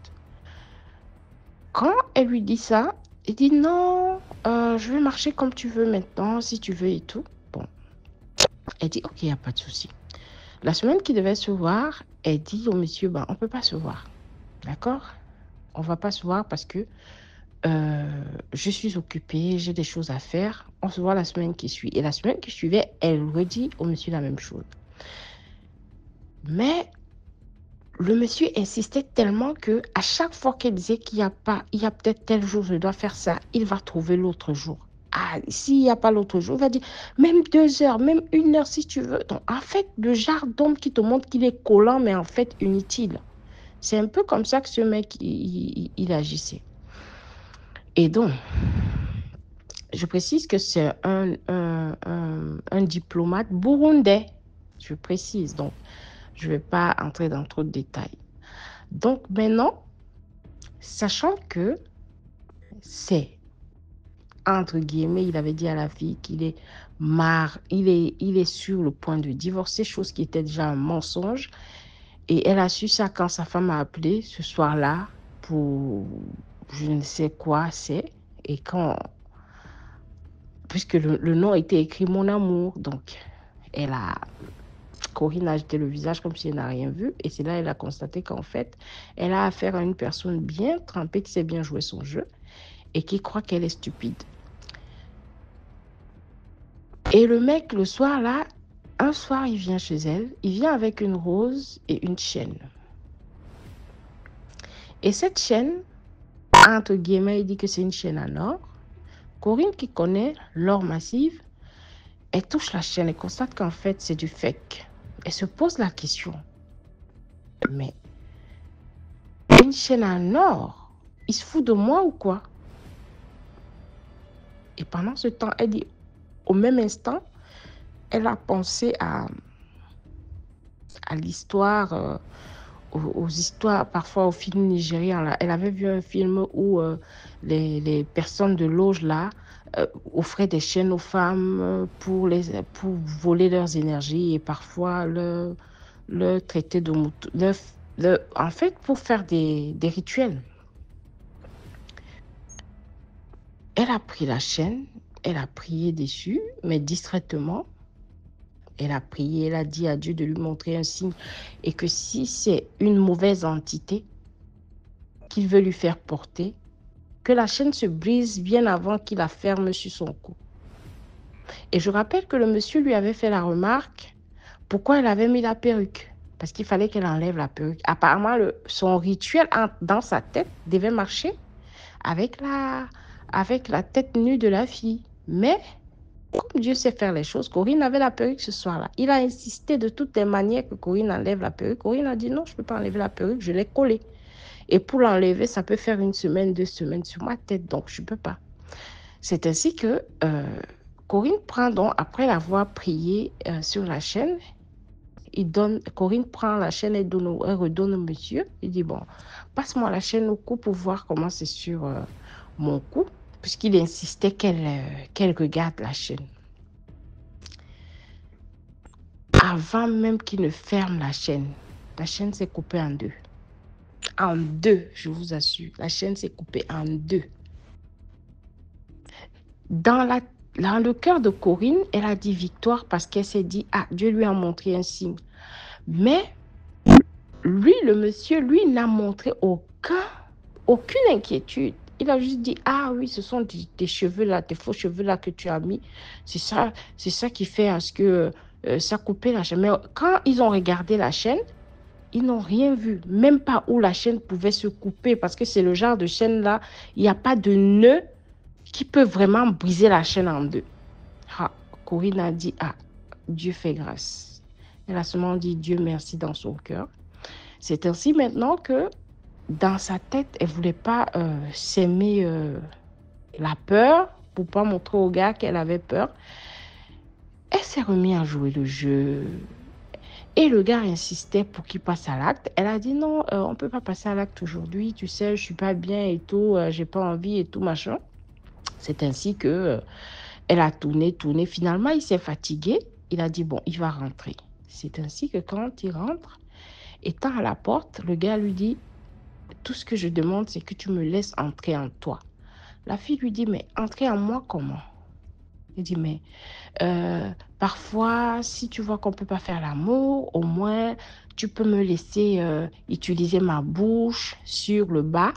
S5: Quand elle lui dit ça, il dit non, je vais marcher comme tu veux maintenant, si tu veux et tout. Bon, elle dit ok, il n'y a pas de souci. La semaine qui devait se voir, elle dit au monsieur, ben, on ne peut pas se voir. D'accord? On ne va pas se voir parce que je suis occupée, j'ai des choses à faire. On se voit la semaine qui suit. Et la semaine qui suivait, elle redit au monsieur la même chose. Mais le monsieur insistait tellement que à chaque fois qu'elle disait qu'il n'y a pas, il y a peut-être tel jour, je dois faire ça, il va trouver l'autre jour. Ah, s'il n'y a pas l'autre jour, il va dire même 2 heures, même 1 heure si tu veux. Donc, en fait, le genre d'homme qui te montre qu'il est collant, mais en fait inutile. C'est un peu comme ça que ce mec, il agissait. Et donc, je précise que c'est un diplomate burundais. Je précise, donc je ne vais pas entrer dans trop de détails. Donc maintenant, sachant que c'est, entre guillemets, il avait dit à la fille qu'il est il est sur le point de divorcer, chose qui était déjà un mensonge. Et elle a su ça quand sa femme a appelé ce soir-là pour je ne sais quoi c'est. Et puisque le nom était écrit Mon amour, donc elle a, Corinne a jeté le visage comme si elle n'a rien vu. Et c'est là qu'elle a constaté qu'en fait, elle a affaire à une personne bien trempée qui sait bien jouer son jeu et qui croit qu'elle est stupide. Et le mec, le soir, là, un soir, il vient chez elle, il vient avec une rose et une chaîne. Et cette chaîne, entre guillemets, il dit que c'est une chaîne en or. Corinne, qui connaît l'or massif, elle touche la chaîne et constate qu'en fait, c'est du fake. Elle se pose la question, mais une chaîne en or, il se fout de moi ou quoi? Et pendant ce temps, elle dit, au même instant, elle a pensé à l'histoire, aux histoires, parfois aux films nigérians. Là. Elle avait vu un film où les personnes de loge là offraient des chaînes aux femmes pour voler leurs énergies et parfois le traiter de mouton. En fait, pour faire des rituels. Elle a pris la chaîne, elle a prié dessus, mais discrètement. Elle a prié, elle a dit à Dieu de lui montrer un signe et que si c'est une mauvaise entité qu'il veut lui faire porter, que la chaîne se brise bien avant qu'il la ferme sur son cou. Et je rappelle que le monsieur lui avait fait la remarque pourquoi elle avait mis la perruque. Parce qu'il fallait qu'elle enlève la perruque. Apparemment, son rituel dans sa tête devait marcher avec la tête nue de la fille. Mais comme Dieu sait faire les choses, Corinne avait la perruque ce soir-là. Il a insisté de toutes les manières que Corinne enlève la perruque. Corinne a dit non, je ne peux pas enlever la perruque, je l'ai collée. Et pour l'enlever, ça peut faire 1 semaine, 2 semaines sur ma tête, donc je ne peux pas. C'est ainsi que Corinne prend donc, après l'avoir prié sur la chaîne, Corinne prend la chaîne et redonne au monsieur. Il dit, bon, passe-moi la chaîne au cou pour voir comment c'est sur mon cou, puisqu'il insistait qu'elle regarde la chaîne. Avant même qu'il ne ferme la chaîne s'est coupée en deux. En deux, je vous assure. La chaîne s'est coupée en deux. Dans le cœur de Corinne, elle a dit victoire parce qu'elle s'est dit, ah, Dieu lui a montré un signe. Mais lui, le monsieur, lui, n'a montré aucune inquiétude. Il a juste dit, ah oui, ce sont tes cheveux là, tes faux cheveux là que tu as mis. C'est ça qui fait à ce que ça coupait la chaîne. Mais quand ils ont regardé la chaîne, ils n'ont rien vu, même pas où la chaîne pouvait se couper, parce que c'est le genre de chaîne là, il n'y a pas de nœud qui peut vraiment briser la chaîne en deux. Ah, Corinne a dit, ah, Dieu fait grâce. Elle a seulement dit Dieu merci dans son cœur. C'est ainsi maintenant que dans sa tête, elle ne voulait pas s'aimer la peur pour ne pas montrer au gars qu'elle avait peur. Elle s'est remise à jouer le jeu. Et le gars insistait pour qu'il passe à l'acte. Elle a dit non, on ne peut pas passer à l'acte aujourd'hui. Tu sais, je ne suis pas bien et tout, je n'ai pas envie et tout, machin. C'est ainsi que elle a tourné. Finalement, il s'est fatigué. Il a dit bon, il va rentrer. C'est ainsi que quand il rentre, étant à la porte, le gars lui dit tout ce que je demande, c'est que tu me laisses entrer en toi. La fille lui dit mais entrer en moi comment? Il dit mais parfois, si tu vois qu'on ne peut pas faire l'amour, au moins, tu peux me laisser utiliser ma bouche sur le bas.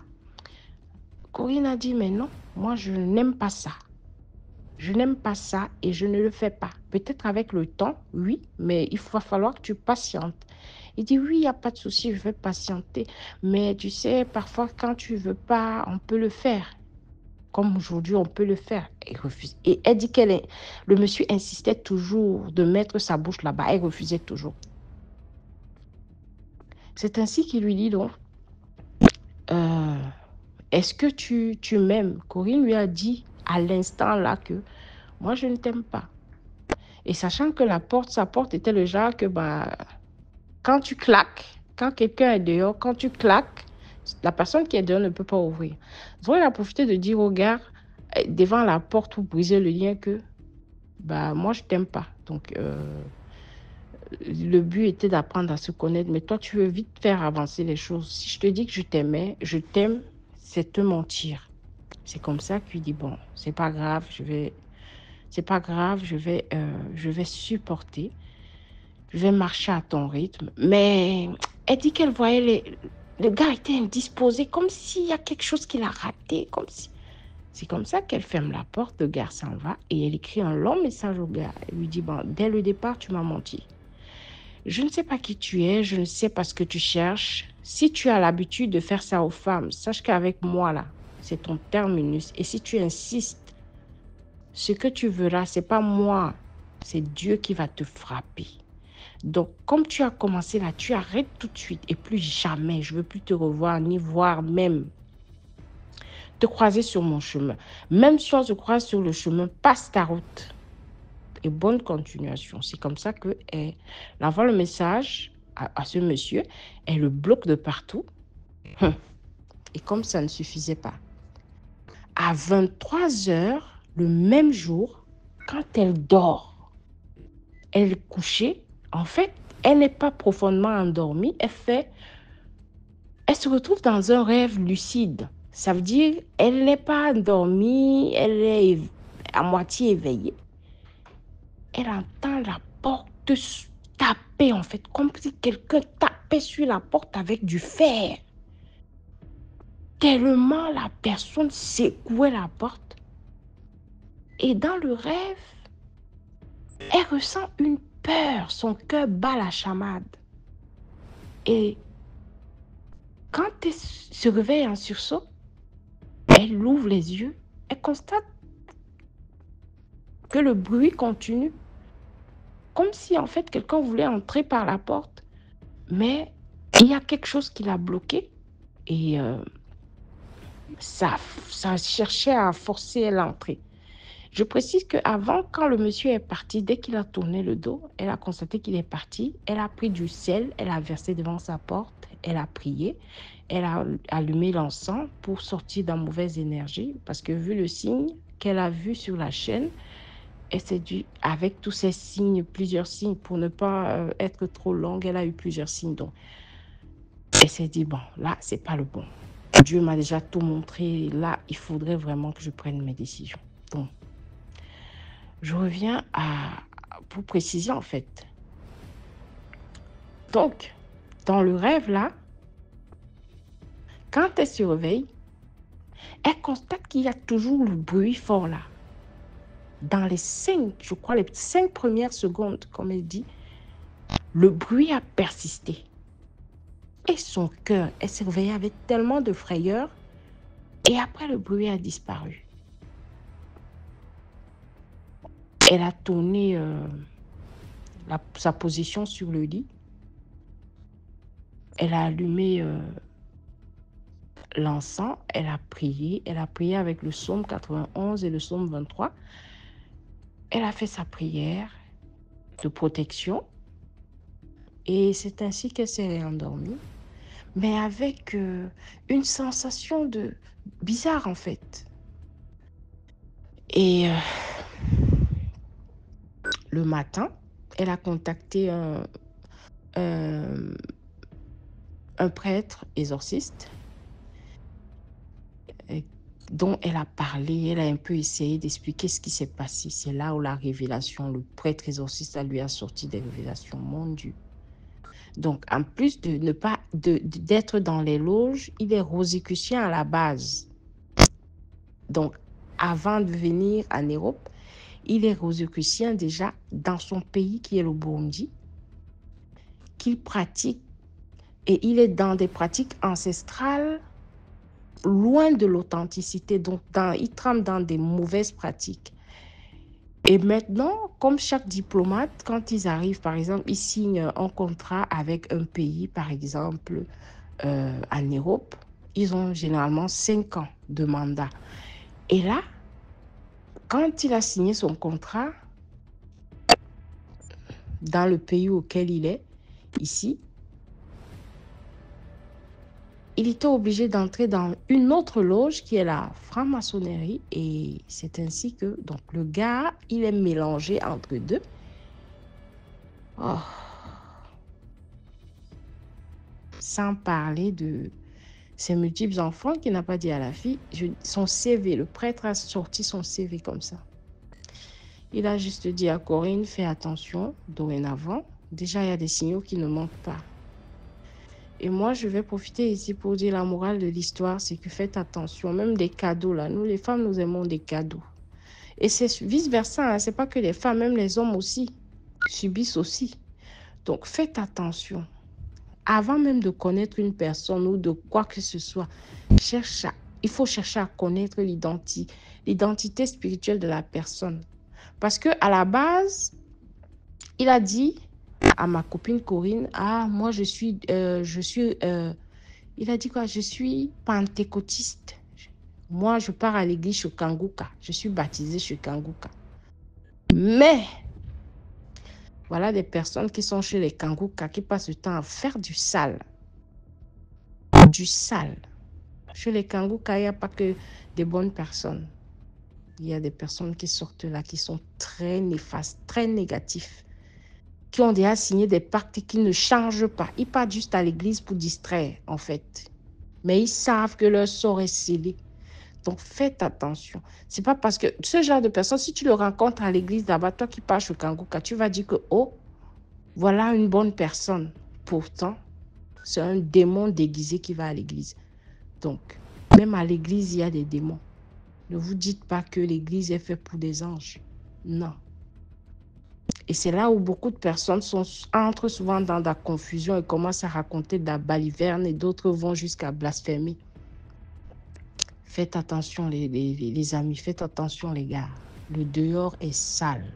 S5: Corinne a dit, mais non, moi, je n'aime pas ça. Je n'aime pas ça et je ne le fais pas. Peut-être avec le temps, oui, mais il va falloir que tu patientes. Il dit, oui, il n'y a pas de souci, je vais patienter. Mais tu sais, parfois, quand tu ne veux pas, on peut le faire. Comme aujourd'hui, on peut le faire. Elle refuse. Et elle dit le monsieur insistait toujours de mettre sa bouche là-bas. Elle refusait toujours. C'est ainsi qu'il lui dit donc, est-ce que tu m'aimes? Corinne lui a dit à l'instant là que moi, je ne t'aime pas. Et sachant que sa porte était le genre que quand tu claques, quand quelqu'un est dehors, quand tu claques, la personne qui est dehors ne peut pas ouvrir. Donc, elle a profité de dire au gars, devant la porte pour briser le lien que moi je t'aime pas. Donc le but était d'apprendre à se connaître, mais toi tu veux vite faire avancer les choses. Si je te dis que je t'aimais, je t'aime, c'est te mentir. C'est comme ça qu'il dit bon, c'est pas grave, je vais supporter, je vais marcher à ton rythme. Mais elle dit qu'elle voyait le gars était indisposé, comme s'il y a quelque chose qu'il a raté, comme si. C'est comme ça qu'elle ferme la porte, le gars s'en va et elle écrit un long message au gars. Elle lui dit, dès le départ, tu m'as menti. Je ne sais pas qui tu es, je ne sais pas ce que tu cherches. Si tu as l'habitude de faire ça aux femmes, sache qu'avec moi, là, c'est ton terminus. Et si tu insistes, ce que tu verras, ce n'est pas moi, c'est Dieu qui va te frapper. Donc, comme tu as commencé là, tu arrêtes tout de suite et plus jamais, je ne veux plus te revoir ni voir même te croiser sur mon chemin. Même si on se croise sur le chemin, passe ta route. Et bonne continuation. C'est comme ça qu'elle envoie le message à ce monsieur. Elle le bloque de partout. Et comme ça ne suffisait pas, à 23h, le même jour, quand elle dort, elle est couchée. En fait, elle n'est pas profondément endormie. Elle se retrouve dans un rêve lucide. Ça veut dire elle n'est pas endormie, elle est à moitié éveillée. Elle entend la porte taper, en fait, comme si quelqu'un tapait sur la porte avec du fer. Tellement la personne secouait la porte. Et dans le rêve, elle ressent une peur. Son cœur bat la chamade. Et quand elle se réveille en sursaut, elle ouvre les yeux. Elle constate que le bruit continue. Comme si, en fait, quelqu'un voulait entrer par la porte. Mais il y a quelque chose qui l'a bloqué. Et ça cherchait à forcer l'entrée. Je précise qu'avant, quand le monsieur est parti, dès qu'il a tourné le dos, elle a constaté qu'il est parti. Elle a pris du sel, elle a versé devant sa porte, elle a prié, elle a allumé l'encens pour sortir dans mauvaise énergie. Parce que vu le signe qu'elle a vu sur la chaîne, elle s'est dit, avec tous ces signes, plusieurs signes, pour ne pas être trop longue, elle a eu plusieurs signes. Donc, elle s'est dit, bon, là, c'est pas le bon. Dieu m'a déjà tout montré. Là, il faudrait vraiment que je prenne mes décisions. Bon. Je reviens pour préciser, en fait. Donc, dans le rêve là, quand elle se réveille, elle constate qu'il y a toujours le bruit fort là. Dans les 5 premières secondes, comme elle dit, le bruit a persisté. Et son cœur, elle s'est réveillée avec tellement de frayeur. Et après, le bruit a disparu. Elle a tourné sa position sur le lit. Elle a allumé l'encens. Elle a prié. Elle a prié avec le psaume 91 et le psaume 23. Elle a fait sa prière de protection. Et c'est ainsi qu'elle s'est endormie. Mais avec une sensation bizarre en fait. Et le matin, elle a contacté un prêtre exorciste dont elle a parlé. Elle a un peu essayé d'expliquer ce qui s'est passé. C'est là où la révélation, le prêtre exorciste lui a sorti des révélations. Mon Dieu. Donc, en plus d'être dans les loges, il est rosicrucien à la base. Donc, avant de venir en Europe, il est rosicrucien déjà dans son pays qui est le Burundi, qu'il pratique, et il est dans des pratiques ancestrales loin de l'authenticité. Donc, il trempe dans des mauvaises pratiques. Et maintenant, comme chaque diplomate, quand ils arrivent, par exemple, ils signent un contrat avec un pays, par exemple, en Europe, ils ont généralement 5 ans de mandat. Et là, quand il a signé son contrat, dans le pays auquel il est, ici, il était obligé d'entrer dans une autre loge qui est la franc-maçonnerie. Et c'est ainsi que, donc, le gars, il est mélangé entre deux. Oh. Sans parler de ses multiples enfants qu'il n'a pas dit à la fille. Son CV, le prêtre a sorti son CV comme ça. Il a juste dit à Corinne, fais attention, dorénavant. Déjà, il y a des signaux qui ne manquent pas. Et moi, je vais profiter ici pour dire la morale de l'histoire, c'est que faites attention, même des cadeaux là. Nous, les femmes, nous aimons des cadeaux. Et c'est vice-versa, hein. C'est pas que les femmes, même les hommes aussi, subissent aussi. Donc, faites attention. Avant même de connaître une personne ou de quoi que ce soit, il faut chercher à connaître l'identité spirituelle de la personne. Parce qu'à la base, il a dit à ma copine Corinne, moi il a dit quoi? Je suis pentecôtiste. Moi, je pars à l'église chez Kanguka. Je suis baptisée chez Kanguka. Mais, voilà des personnes qui sont chez les Kanguka, qui passent le temps à faire du sale. Du sale. Chez les Kanguka, il n'y a pas que des bonnes personnes. Il y a des personnes qui sortent là, qui sont très néfastes, très négatifs, qui ont déjà signé des pactes et qui ne changent pas. Ils partent juste à l'église pour distraire, en fait. Mais ils savent que leur sort est scellé. Donc, faites attention. C'est pas parce que ce genre de personne, si tu le rencontres à l'église là-bas, toi qui pars chez Kanguka, tu vas dire que, oh, voilà une bonne personne. Pourtant, c'est un démon déguisé qui va à l'église. Donc, même à l'église, il y a des démons. Ne vous dites pas que l'église est faite pour des anges. Non. Et c'est là où beaucoup de personnes entrent souvent dans la confusion et commencent à raconter de la baliverne et d'autres vont jusqu'à blasphémer. Faites attention les amis, faites attention les gars. Le dehors est sale.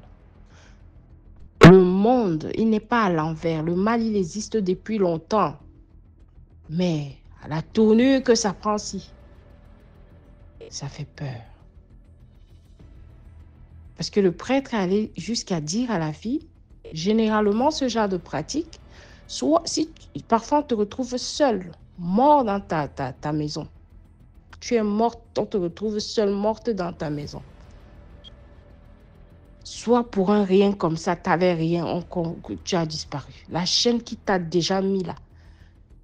S5: Le monde, il n'est pas à l'envers. Le mal, il existe depuis longtemps. Mais à la tournure que ça prend ici, ça fait peur. Parce que le prêtre est allé jusqu'à dire à la fille, généralement, ce genre de pratique, parfois on te retrouve seul, mort dans ta maison. Tu es morte, on te retrouve seule, morte dans ta maison. Soit pour un rien comme ça, tu n'avais rien, tu as disparu. La chaîne qui t'a déjà mis là.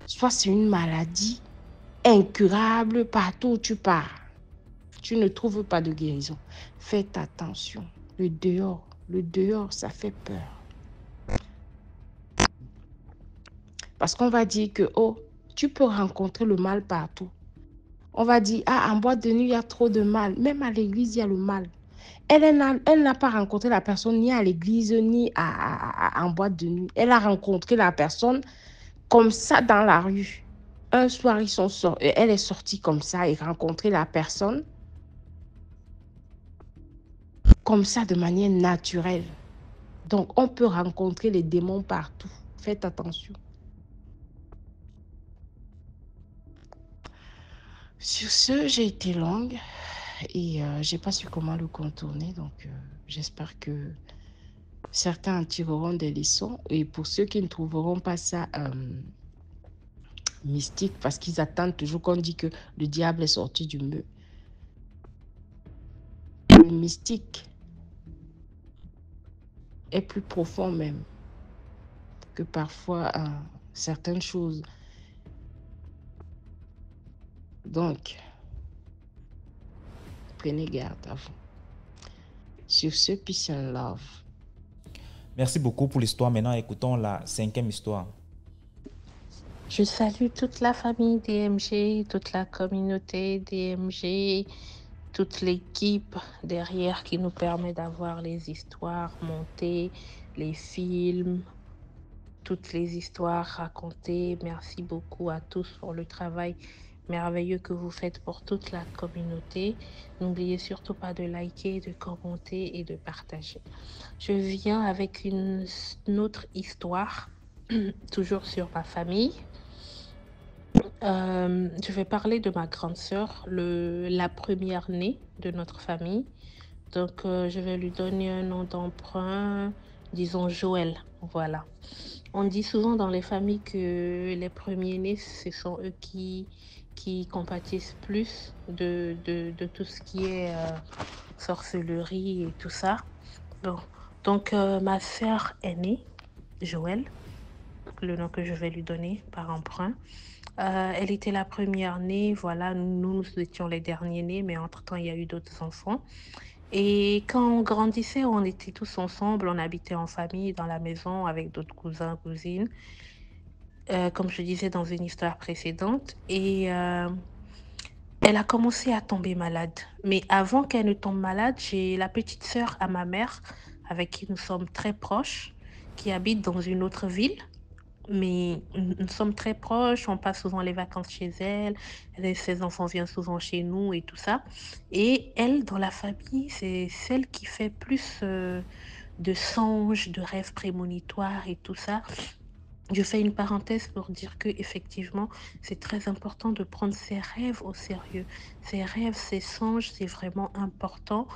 S5: Soit c'est une maladie incurable partout où tu pars. Tu ne trouves pas de guérison. Faites attention. Le dehors, ça fait peur. Parce qu'on va dire que, oh, tu peux rencontrer le mal partout. On va dire, ah, en boîte de nuit, il y a trop de mal. Même à l'église, il y a le mal. Elle n'a pas rencontré la personne ni à l'église, ni en boîte de nuit. Elle a rencontré la personne comme ça dans la rue. Un soir, elle est sortie comme ça et rencontré la personne comme ça de manière naturelle. Donc, on peut rencontrer les démons partout. Faites attention. Sur ce, j'ai été longue et j'ai pas su comment le contourner. Donc, j'espère que certains en tireront des leçons. Et pour ceux qui ne trouveront pas ça mystique, parce qu'ils attendent toujours qu'on dit que le diable est sorti du mur. Le mystique est plus profond même que parfois certaines choses. Donc, prenez garde à vous. Sur ce, peace and love.
S1: Merci beaucoup pour l'histoire. Maintenant, écoutons la 5e histoire.
S3: Je salue toute la famille DMG, toute la communauté DMG, toute l'équipe derrière qui nous permet d'avoir les histoires montées, les films, toutes les histoires racontées. Merci beaucoup à tous pour le travail merveilleux que vous faites pour toute la communauté. N'oubliez surtout pas de liker, de commenter et de partager. Je viens avec une autre histoire, toujours sur ma famille. Je vais parler de ma grande sœur, la première née de notre famille. Donc, je vais lui donner un nom d'emprunt, disons Joël. Voilà. On dit souvent dans les familles que les premiers-nés, ce sont eux qui compatissent plus de tout ce qui est sorcellerie et tout ça. Donc, ma sœur aînée, Joël, le nom que je vais lui donner par emprunt. Elle était la première née, voilà, nous étions les derniers nés, mais entre-temps, il y a eu d'autres enfants. Et quand on grandissait, on était tous ensemble, on habitait en famille dans la maison avec d'autres cousins, cousines, comme je disais dans une histoire précédente. Et elle a commencé à tomber malade. Mais avant qu'elle ne tombe malade, j'ai la petite sœur à ma mère, avec qui nous sommes très proches, qui habite dans une autre ville. Mais nous sommes très proches, on passe souvent les vacances chez elle, ses enfants viennent souvent chez nous et tout ça. Et elle, dans la famille, c'est celle qui fait plus de songes, de rêves prémonitoires et tout ça. Je fais une parenthèse pour dire que effectivement, c'est très important de prendre ses rêves au sérieux. Ses rêves, ses songes, c'est vraiment important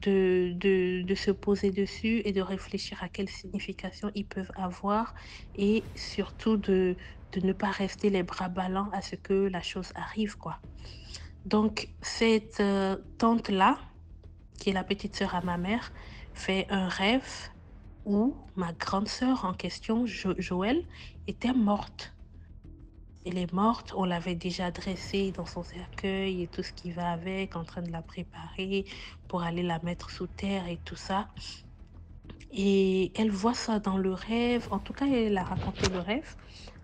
S3: de se poser dessus et de réfléchir à quelle signification ils peuvent avoir et surtout de ne pas rester les bras ballants à ce que la chose arrive, quoi. Donc, cette tante-là, qui est la petite sœur à ma mère, fait un rêve où ma grande sœur en question, Joël, était morte. Elle est morte, on l'avait déjà dressée dans son cercueil et tout ce qui va avec, en train de la préparer pour aller la mettre sous terre et tout ça. Et elle voit ça dans le rêve. En tout cas, elle a raconté le rêve.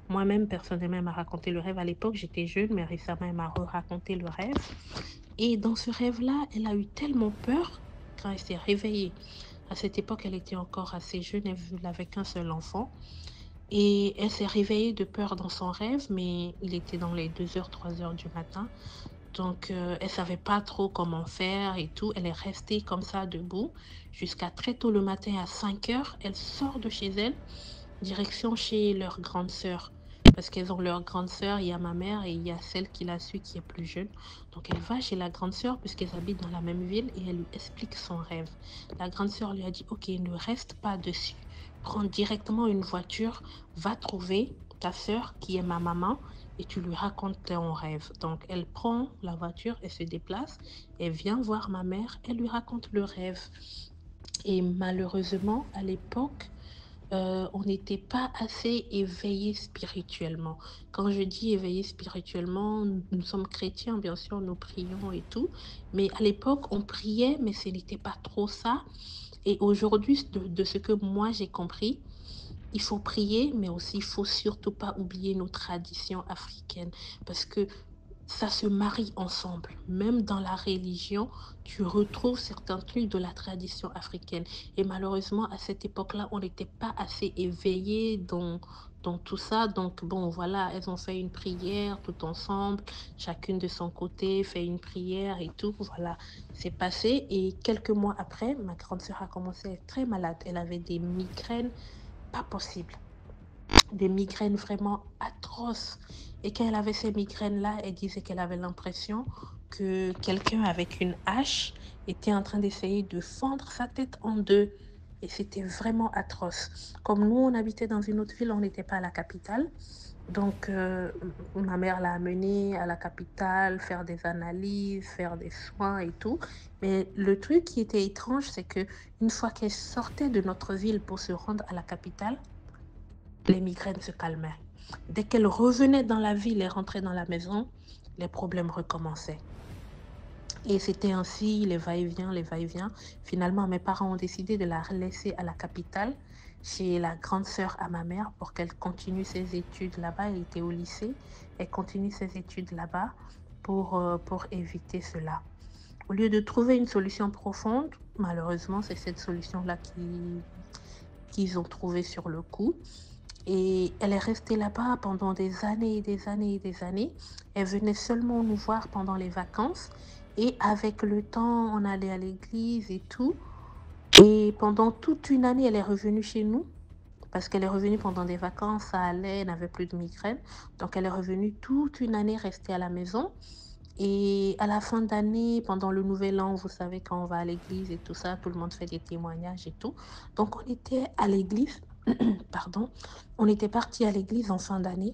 S3: Moi-même, personnellement, elle m'a raconté le rêve à l'époque. J'étais jeune, mais récemment, elle m'a raconté le rêve. Et dans ce rêve-là, elle a eu tellement peur quand elle s'est réveillée. À cette époque, elle était encore assez jeune, elle n'avait qu'un seul enfant. Et elle s'est réveillée de peur dans son rêve, mais il était dans les 2h, 3h du matin. Donc, elle ne savait pas trop comment faire et tout. Elle est restée comme ça debout jusqu'à très tôt le matin à 5h. Elle sort de chez elle, direction chez leur grande sœur. Parce qu'elles ont leur grande sœur, il y a ma mère et il y a celle qui la suit qui est plus jeune. Donc, elle va chez la grande sœur puisqu'elles habitent dans la même ville et elle lui explique son rêve. La grande sœur lui a dit, ok, ne reste pas dessus. Prends directement une voiture, va trouver ta sœur qui est ma maman et tu lui racontes ton rêve. Donc, elle prend la voiture et se déplace. Elle vient voir ma mère, elle lui raconte le rêve. Et malheureusement, à l'époque, on n'était pas assez éveillés spirituellement. Quand je dis éveillés spirituellement, nous sommes chrétiens, bien sûr, nous prions et tout. Mais à l'époque, on priait, mais ce n'était pas trop ça. Et aujourd'hui, de ce que moi j'ai compris, il faut prier, mais aussi il faut surtout pas oublier nos traditions africaines parce que ça se marie ensemble. Même dans la religion, tu retrouves certains trucs de la tradition africaine. Et malheureusement, à cette époque-là, on n'était pas assez éveillés dans tout ça. Donc, bon, voilà, elles ont fait une prière tout ensemble, chacune de son côté fait une prière et tout. Voilà, c'est passé. Et quelques mois après, ma grande sœur a commencé à être très malade. Elle avait des migraines pas possibles, des migraines vraiment atroces. Et quand elle avait ces migraines-là, elle disait qu'elle avait l'impression que quelqu'un avec une hache était en train d'essayer de fendre sa tête en deux. Et c'était vraiment atroce. Comme nous, on habitait dans une autre ville, on n'était pas à la capitale. Donc, ma mère l'a amenée à la capitale, faire des analyses, faire des soins et tout. Mais le truc qui était étrange, c'est que une fois qu'elle sortait de notre ville pour se rendre à la capitale, les migraines se calmaient. Dès qu'elle revenait dans la ville et rentrait dans la maison, les problèmes recommençaient. Et c'était ainsi, les va-et-vient, les va-et-vient. Finalement, mes parents ont décidé de la laisser à la capitale, chez la grande sœur à ma mère, pour qu'elle continue ses études là-bas. Elle était au lycée. Elle continue ses études là-bas pour éviter cela. Au lieu de trouver une solution profonde, malheureusement, c'est cette solution-là qu'ils ont trouvée sur le coup. Et elle est restée là-bas pendant des années et des années et des années. Elle venait seulement nous voir pendant les vacances. Et avec le temps, on allait à l'église et tout. Et pendant toute une année, elle est revenue chez nous. Parce qu'elle est revenue pendant des vacances, ça allait, elle n'avait plus de migraine. Donc elle est revenue toute une année rester à la maison. Et à la fin d'année, pendant le nouvel an, vous savez, quand on va à l'église et tout ça, tout le monde fait des témoignages et tout. Donc on était à l'église, pardon, on était parti à l'église en fin d'année.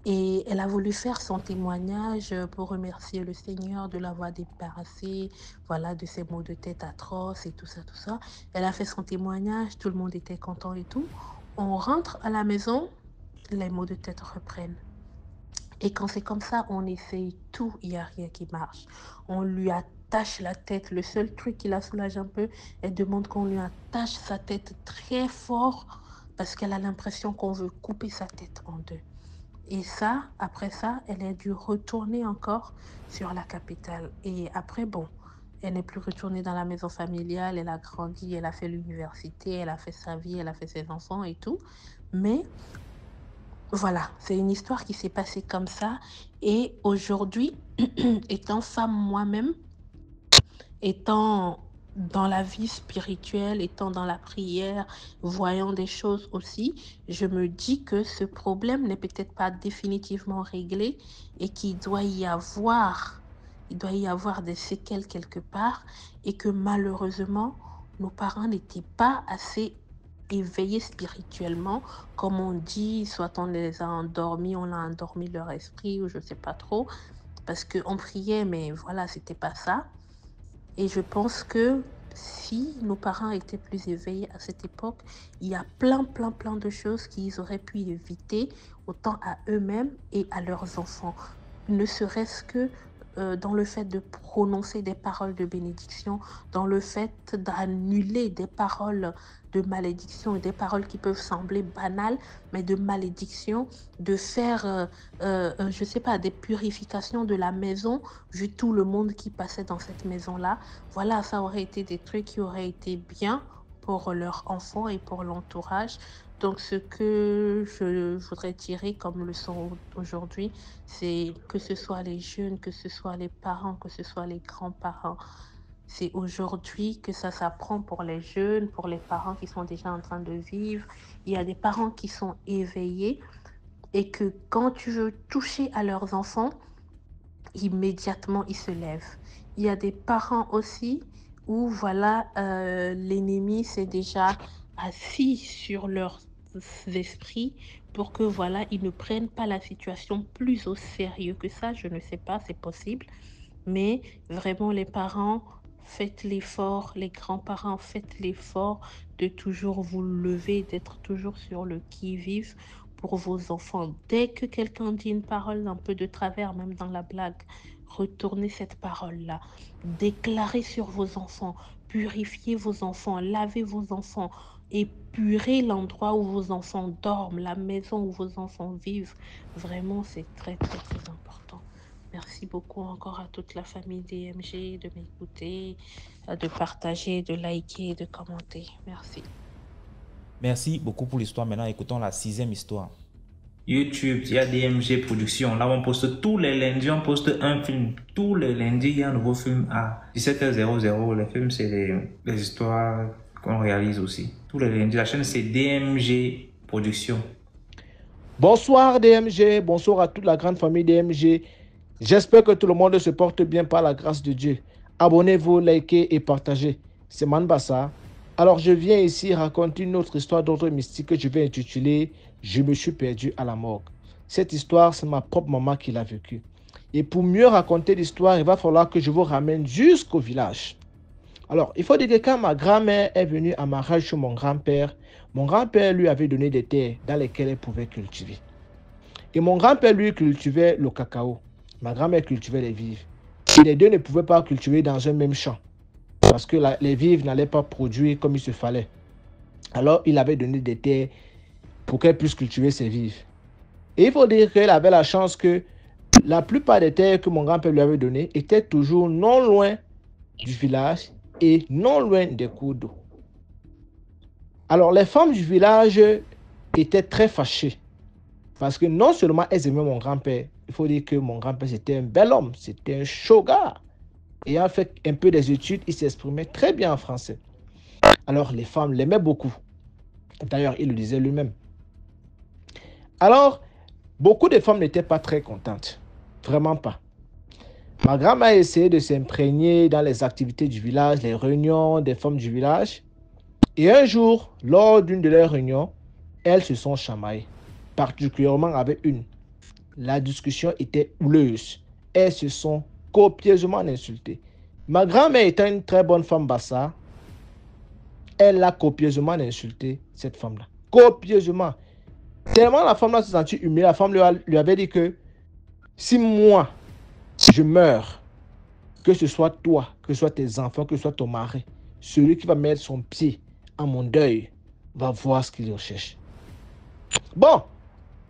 S3: Et elle a voulu faire son témoignage pour remercier le Seigneur de l'avoir débarrassé, voilà, de ces maux de tête atroces et tout ça, tout ça. Elle a fait son témoignage, tout le monde était content et tout. On rentre à la maison, les maux de tête reprennent. Et quand c'est comme ça, on essaye tout, il n'y a rien qui marche. On lui attache la tête. Le seul truc qui la soulage un peu, elle demande qu'on lui attache sa tête très fort parce qu'elle a l'impression qu'on veut couper sa tête en deux. Et ça, après ça, elle a dû retourner encore sur la capitale. Et après, bon, elle n'est plus retournée dans la maison familiale, elle a grandi, elle a fait l'université, elle a fait sa vie, elle a fait ses enfants et tout. Mais voilà, c'est une histoire qui s'est passée comme ça. Et aujourd'hui, étant femme moi-même, étant dans la vie spirituelle, étant dans la prière, voyant des choses aussi, je me dis que ce problème n'est peut-être pas définitivement réglé et il doit y avoir des séquelles quelque part et que malheureusement, nos parents n'étaient pas assez éveillés spirituellement, comme on dit, soit on les a endormis, on a endormi leur esprit ou je sais pas trop, parce qu'on priait, mais voilà, c'était pas ça. Et je pense que si nos parents étaient plus éveillés à cette époque, il y a plein de choses qu'ils auraient pu éviter, autant à eux-mêmes et à leurs enfants. Ne serait-ce que dans le fait de prononcer des paroles de bénédiction, dans le fait d'annuler des paroles de malédiction et des paroles qui peuvent sembler banales, mais de malédiction, de faire, je sais pas, des purifications de la maison, vu tout le monde qui passait dans cette maison-là. Voilà, ça aurait été des trucs qui auraient été bien pour leurs enfants et pour l'entourage. Donc, ce que je voudrais tirer comme leçon aujourd'hui, c'est que ce soit les jeunes, que ce soit les parents, que ce soit les grands-parents. C'est aujourd'hui que ça s'apprend pour les jeunes, pour les parents qui sont déjà en train de vivre. Il y a des parents qui sont éveillés et que quand tu veux toucher à leurs enfants, immédiatement ils se lèvent. Il y a des parents aussi où voilà, l'ennemi s'est déjà assis sur leurs esprits pour que voilà, ils ne prennent pas la situation plus au sérieux que ça. Je ne sais pas, c'est possible. Mais vraiment, les parents, faites l'effort, les grands-parents, faites l'effort de toujours vous lever, d'être toujours sur le qui-vive pour vos enfants. Dès que quelqu'un dit une parole un peu de travers, même dans la blague, retournez cette parole-là. Déclarez sur vos enfants, purifiez vos enfants, lavez vos enfants. épurer l'endroit où vos enfants dorment, la maison où vos enfants vivent. Vraiment, c'est très, très, très important. Merci beaucoup encore à toute la famille DMG de m'écouter, de partager, de liker, de commenter. Merci.
S1: Merci beaucoup pour l'histoire. Maintenant, écoutons la 6e histoire. YouTube, il y a DMG Productions. Là, on poste tous les lundis, on poste un film. Tous les lundis, il y a un nouveau film à 17h00. Les films, c'est les histoires qu'on réalise aussi. Tous les lundis, la chaîne, c'est DMG Productions.
S6: Bonsoir DMG, bonsoir à toute la grande famille DMG. J'espère que tout le monde se porte bien par la grâce de Dieu. Abonnez-vous, likez et partagez. C'est Manbassa. Alors je viens ici raconter une autre histoire d'ordre mystique que je vais intituler « Je me suis perdu à la morgue ». Cette histoire, c'est ma propre maman qui l'a vécue. Et pour mieux raconter l'histoire, il va falloir que je vous ramène jusqu'au village. Alors, il faut dire que quand ma grand-mère est venue à mariage chez mon grand-père lui avait donné des terres dans lesquelles elle pouvait cultiver. Et mon grand-père, lui, cultivait le cacao. Ma grand-mère cultivait les vives. Et les deux ne pouvaient pas cultiver dans un même champ. Parce que les vives n'allaient pas produire comme il se fallait. Alors, il avait donné des terres pour qu'elle puisse cultiver ses vives. Et il faut dire qu'elle avait la chance que la plupart des terres que mon grand-père lui avait données étaient toujours non loin du village et non loin des cours d'eau. Alors, les femmes du village étaient très fâchées. Parce que non seulement elles aimaient mon grand-père, il faut dire que mon grand-père c'était un bel homme, c'était un chaud gars. Ayant fait un peu des études, il s'exprimait très bien en français. Alors, les femmes l'aimaient beaucoup. D'ailleurs, il le disait lui-même. Alors, beaucoup de femmes n'étaient pas très contentes. Vraiment pas. Ma grand-mère essayait de s'imprégner dans les activités du village, les réunions des femmes du village. Et un jour, lors d'une de leurs réunions, elles se sont chamaillées, particulièrement avec une. La discussion était houleuse. Elles se sont copieusement insultées. Ma grand-mère étant une très bonne femme bassa, elle a copieusement insulté cette femme-là. Copieusement. Tellement la femme-là se sentit humiliée, la femme lui avait dit que si moi, je meurs, que ce soit toi, que ce soit tes enfants, que ce soit ton mari, celui qui va mettre son pied à mon deuil va voir ce qu'il recherche. Bon,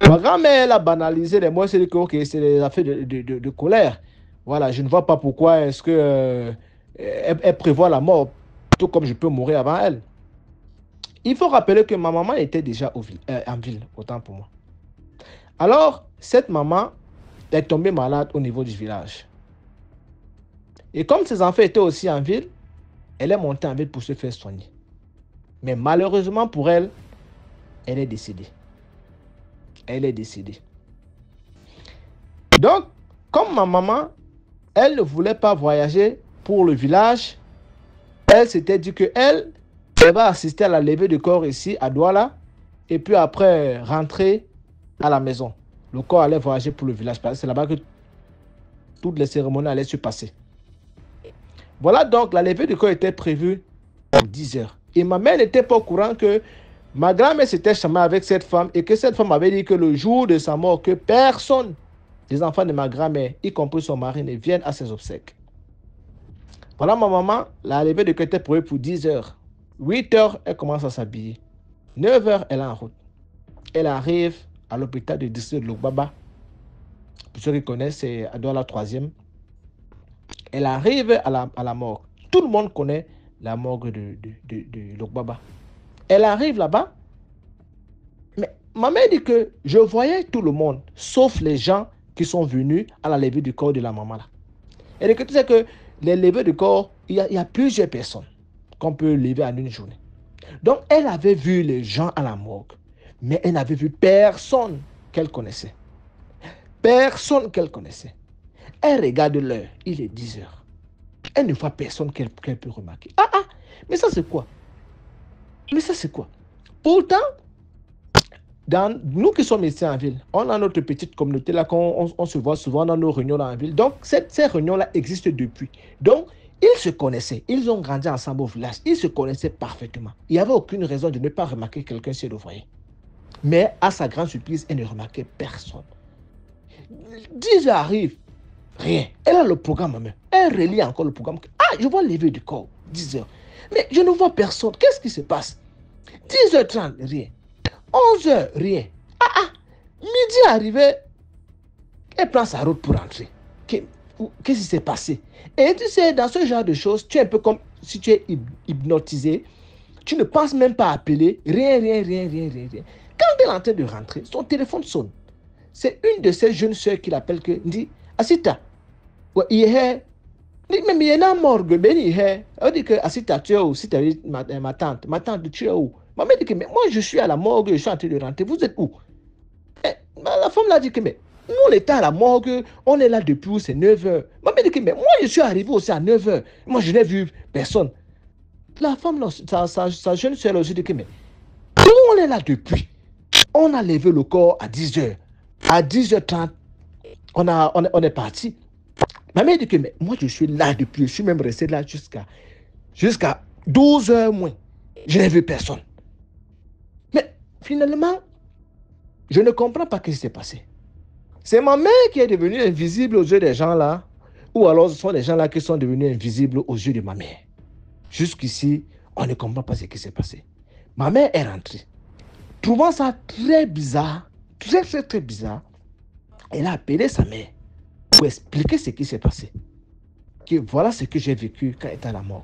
S6: ma grand-mère elle a banalisé les mots, c'est dit que okay, c'est des affaires de colère. Voilà, je ne vois pas pourquoi est-ce que elle prévoit la mort, tout comme je peux mourir avant elle. Il faut rappeler que ma maman était déjà en ville, autant pour moi. Alors, cette maman est tombée malade au niveau du village. Et comme ses enfants étaient aussi en ville, elle est montée en ville pour se faire soigner. Mais malheureusement pour elle, elle est décédée. Elle est décédée. Donc, comme ma maman, elle ne voulait pas voyager pour le village, elle s'était dit qu'elle va assister à la levée de corps ici, à Douala, et puis après rentrer à la maison. Le corps allait voyager pour le village. C'est là-bas que toutes les cérémonies allaient se passer. Voilà donc, la levée de corps était prévue pour 10 heures. Et ma mère n'était pas au courant que ma grand-mère s'était chamaillée avec cette femme et que cette femme avait dit que le jour de sa mort, que personne, les enfants de ma grand-mère, y compris son mari, ne viennent à ses obsèques. Voilà ma maman, la levée de corps était prévue pour 10 heures. 8 heures, elle commence à s'habiller. 9 heures, elle est en route. Elle arrive à l'hôpital de district de Lokbaba. Pour ceux qui connaissent, c'est à Douala 3e. Elle arrive à la morgue. Tout le monde connaît la morgue de Lokbaba. Elle arrive là-bas. Mais ma mère dit que je voyais tout le monde, sauf les gens qui sont venus à la levée du corps de la maman là. Elle dit que tu sais que les levées du corps, il y a plusieurs personnes qu'on peut lever en une journée. Donc, elle avait vu les gens à la morgue, mais elle n'avait vu personne qu'elle connaissait. Personne qu'elle connaissait. Elle regarde l'heure, il est 10 heures. Elle ne voit personne qu'elle peut remarquer. Mais ça c'est quoi? Mais ça c'est quoi? Pourtant, nous qui sommes ici en ville, on a notre petite communauté là, on se voit souvent dans nos réunions là en ville. Donc, ces réunions-là existent depuis. Donc, ils se connaissaient. Ils ont grandi ensemble au village. Ils se connaissaient parfaitement. Il n'y avait aucune raison de ne pas remarquer quelqu'un si elle le voyait. Mais à sa grande surprise, elle ne remarquait personne. 10 heures arrivent. Rien. Elle a le programme en main. Elle relit encore le programme. Je vois lever du corps. 10 heures. Mais je ne vois personne. Qu'est-ce qui se passe? 10h30, rien. 11h, rien. Midi arrivé, elle prend sa route pour rentrer. Qu'est-ce qui s'est passé? Et tu sais, dans ce genre de choses, tu es un peu comme si tu es hypnotisé. Tu ne penses même pas appeler. Rien. Quand elle est en train de rentrer, son téléphone sonne. C'est une de ces jeunes soeurs qui l'appelle, qui dit, Asita, il est même il est dans la morgue, elle dit que Asita, tu es où? Si tu as vu ma tante, tu es où? Ma mère dit que mais moi je suis à la morgue, je suis en train de rentrer, vous êtes où? La femme l'a dit que mais nous on était à la morgue, on est là depuis, c'est 9h. Ma mère dit que mais moi je suis arrivé aussi à 9h, moi je n'ai vu personne. La femme, sa jeune soeur aussi dit que mais nous on est là depuis, on a levé le corps à 10h, à 10h30, on est parti. Ma mère dit que mais moi je suis là depuis, je suis même resté là jusqu'à 12h moins. Je n'ai vu personne. Mais finalement, je ne comprends pas ce qui s'est passé. C'est ma mère qui est devenue invisible aux yeux des gens là, ou alors ce sont les gens là qui sont devenus invisibles aux yeux de ma mère. Jusqu'ici, on ne comprend pas ce qui s'est passé. Ma mère est rentrée. Trouvant ça très bizarre, très bizarre, elle a appelé sa mère pour expliquer ce qui s'est passé. Que voilà ce que j'ai vécu quand elle était à la mort.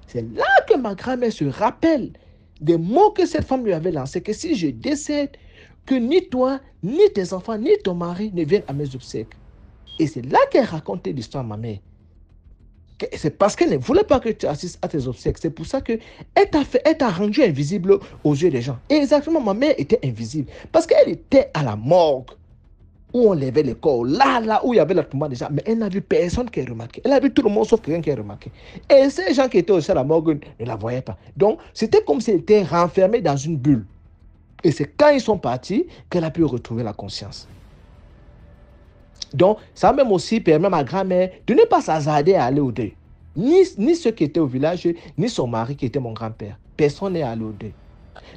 S6: C'est là que ma grand-mère se rappelle des mots que cette femme lui avait lancés, que si je décède, que ni toi, ni tes enfants, ni ton mari ne viennent à mes obsèques. Et c'est là qu'elle racontait l'histoire à ma mère. C'est parce qu'elle ne voulait pas que tu assistes à tes obsèques. C'est pour ça qu'elle t'a rendu invisible aux yeux des gens. Et exactement, ma mère était invisible. Parce qu'elle était à la morgue, où on levait les corps, là où il y avait la tombe déjà. Mais elle n'a vu personne qui a remarqué. Elle a vu tout le monde sauf quelqu'un qui a remarqué. Et ces gens qui étaient aussi à la morgue ne la voyaient pas. Donc, c'était comme si elle était renfermée dans une bulle. Et c'est quand ils sont partis qu'elle a pu retrouver la conscience. Donc, ça a même aussi permis à ma grand-mère de ne pas s'hasarder à aller au deuil. Ni ceux qui étaient au village, ni son mari qui était mon grand-père. Personne n'est allé au deuil.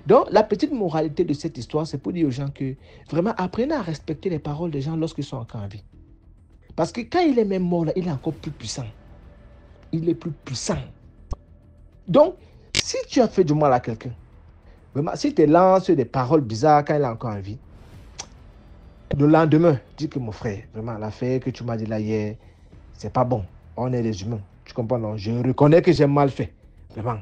S6: Donc, la petite moralité de cette histoire, c'est pour dire aux gens que vraiment apprenez à respecter les paroles des gens lorsqu'ils sont encore en vie. Parce que quand il est même mort, là, il est encore plus puissant. Il est plus puissant. Donc, si tu as fait du mal à quelqu'un, vraiment, si tu lances des paroles bizarres quand il est encore en vie, le lendemain, dis que mon frère, vraiment, l'affaire que tu m'as dit là hier, c'est pas bon. On est des humains. Tu comprends, non? Je reconnais que j'ai mal fait. Vraiment,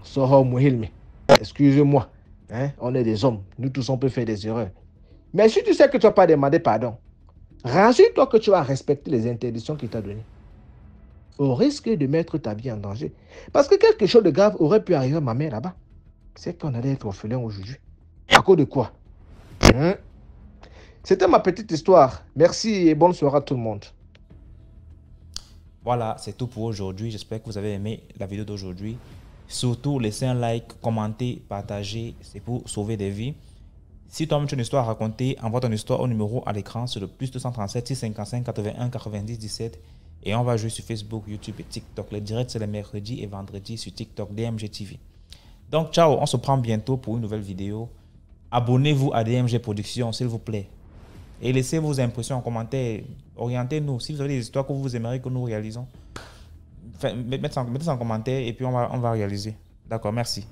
S6: excuse-moi. Hein? On est des hommes. Nous tous, on peut faire des erreurs. Mais si tu sais que tu n'as pas demandé pardon, rassure-toi que tu vas respecter les interdictions qu'il t'a données. Au risque de mettre ta vie en danger. Parce que quelque chose de grave aurait pu arriver à ma mère là-bas. C'est qu'on allait être orphelin aujourd'hui. À cause de quoi? C'était ma petite histoire. Merci et bonne soirée à tout le monde.
S1: Voilà, c'est tout pour aujourd'hui. J'espère que vous avez aimé la vidéo d'aujourd'hui. Surtout, laissez un like, commentez, partagez. C'est pour sauver des vies. Si toi-même tu as une histoire à raconter, envoie ton histoire au numéro à l'écran sur le +237 655 81 90 17. Et on va jouer sur Facebook, YouTube et TikTok. Les directs, c'est les mercredis et vendredis sur TikTok, DMG TV. Donc, ciao, on se prend bientôt pour une nouvelle vidéo. Abonnez-vous à DMG Productions, s'il vous plaît. Et laissez vos impressions en commentaire. Orientez-nous. Si vous avez des histoires que vous aimeriez que nous réalisons, mettez ça en commentaire et puis on va réaliser. D'accord, merci.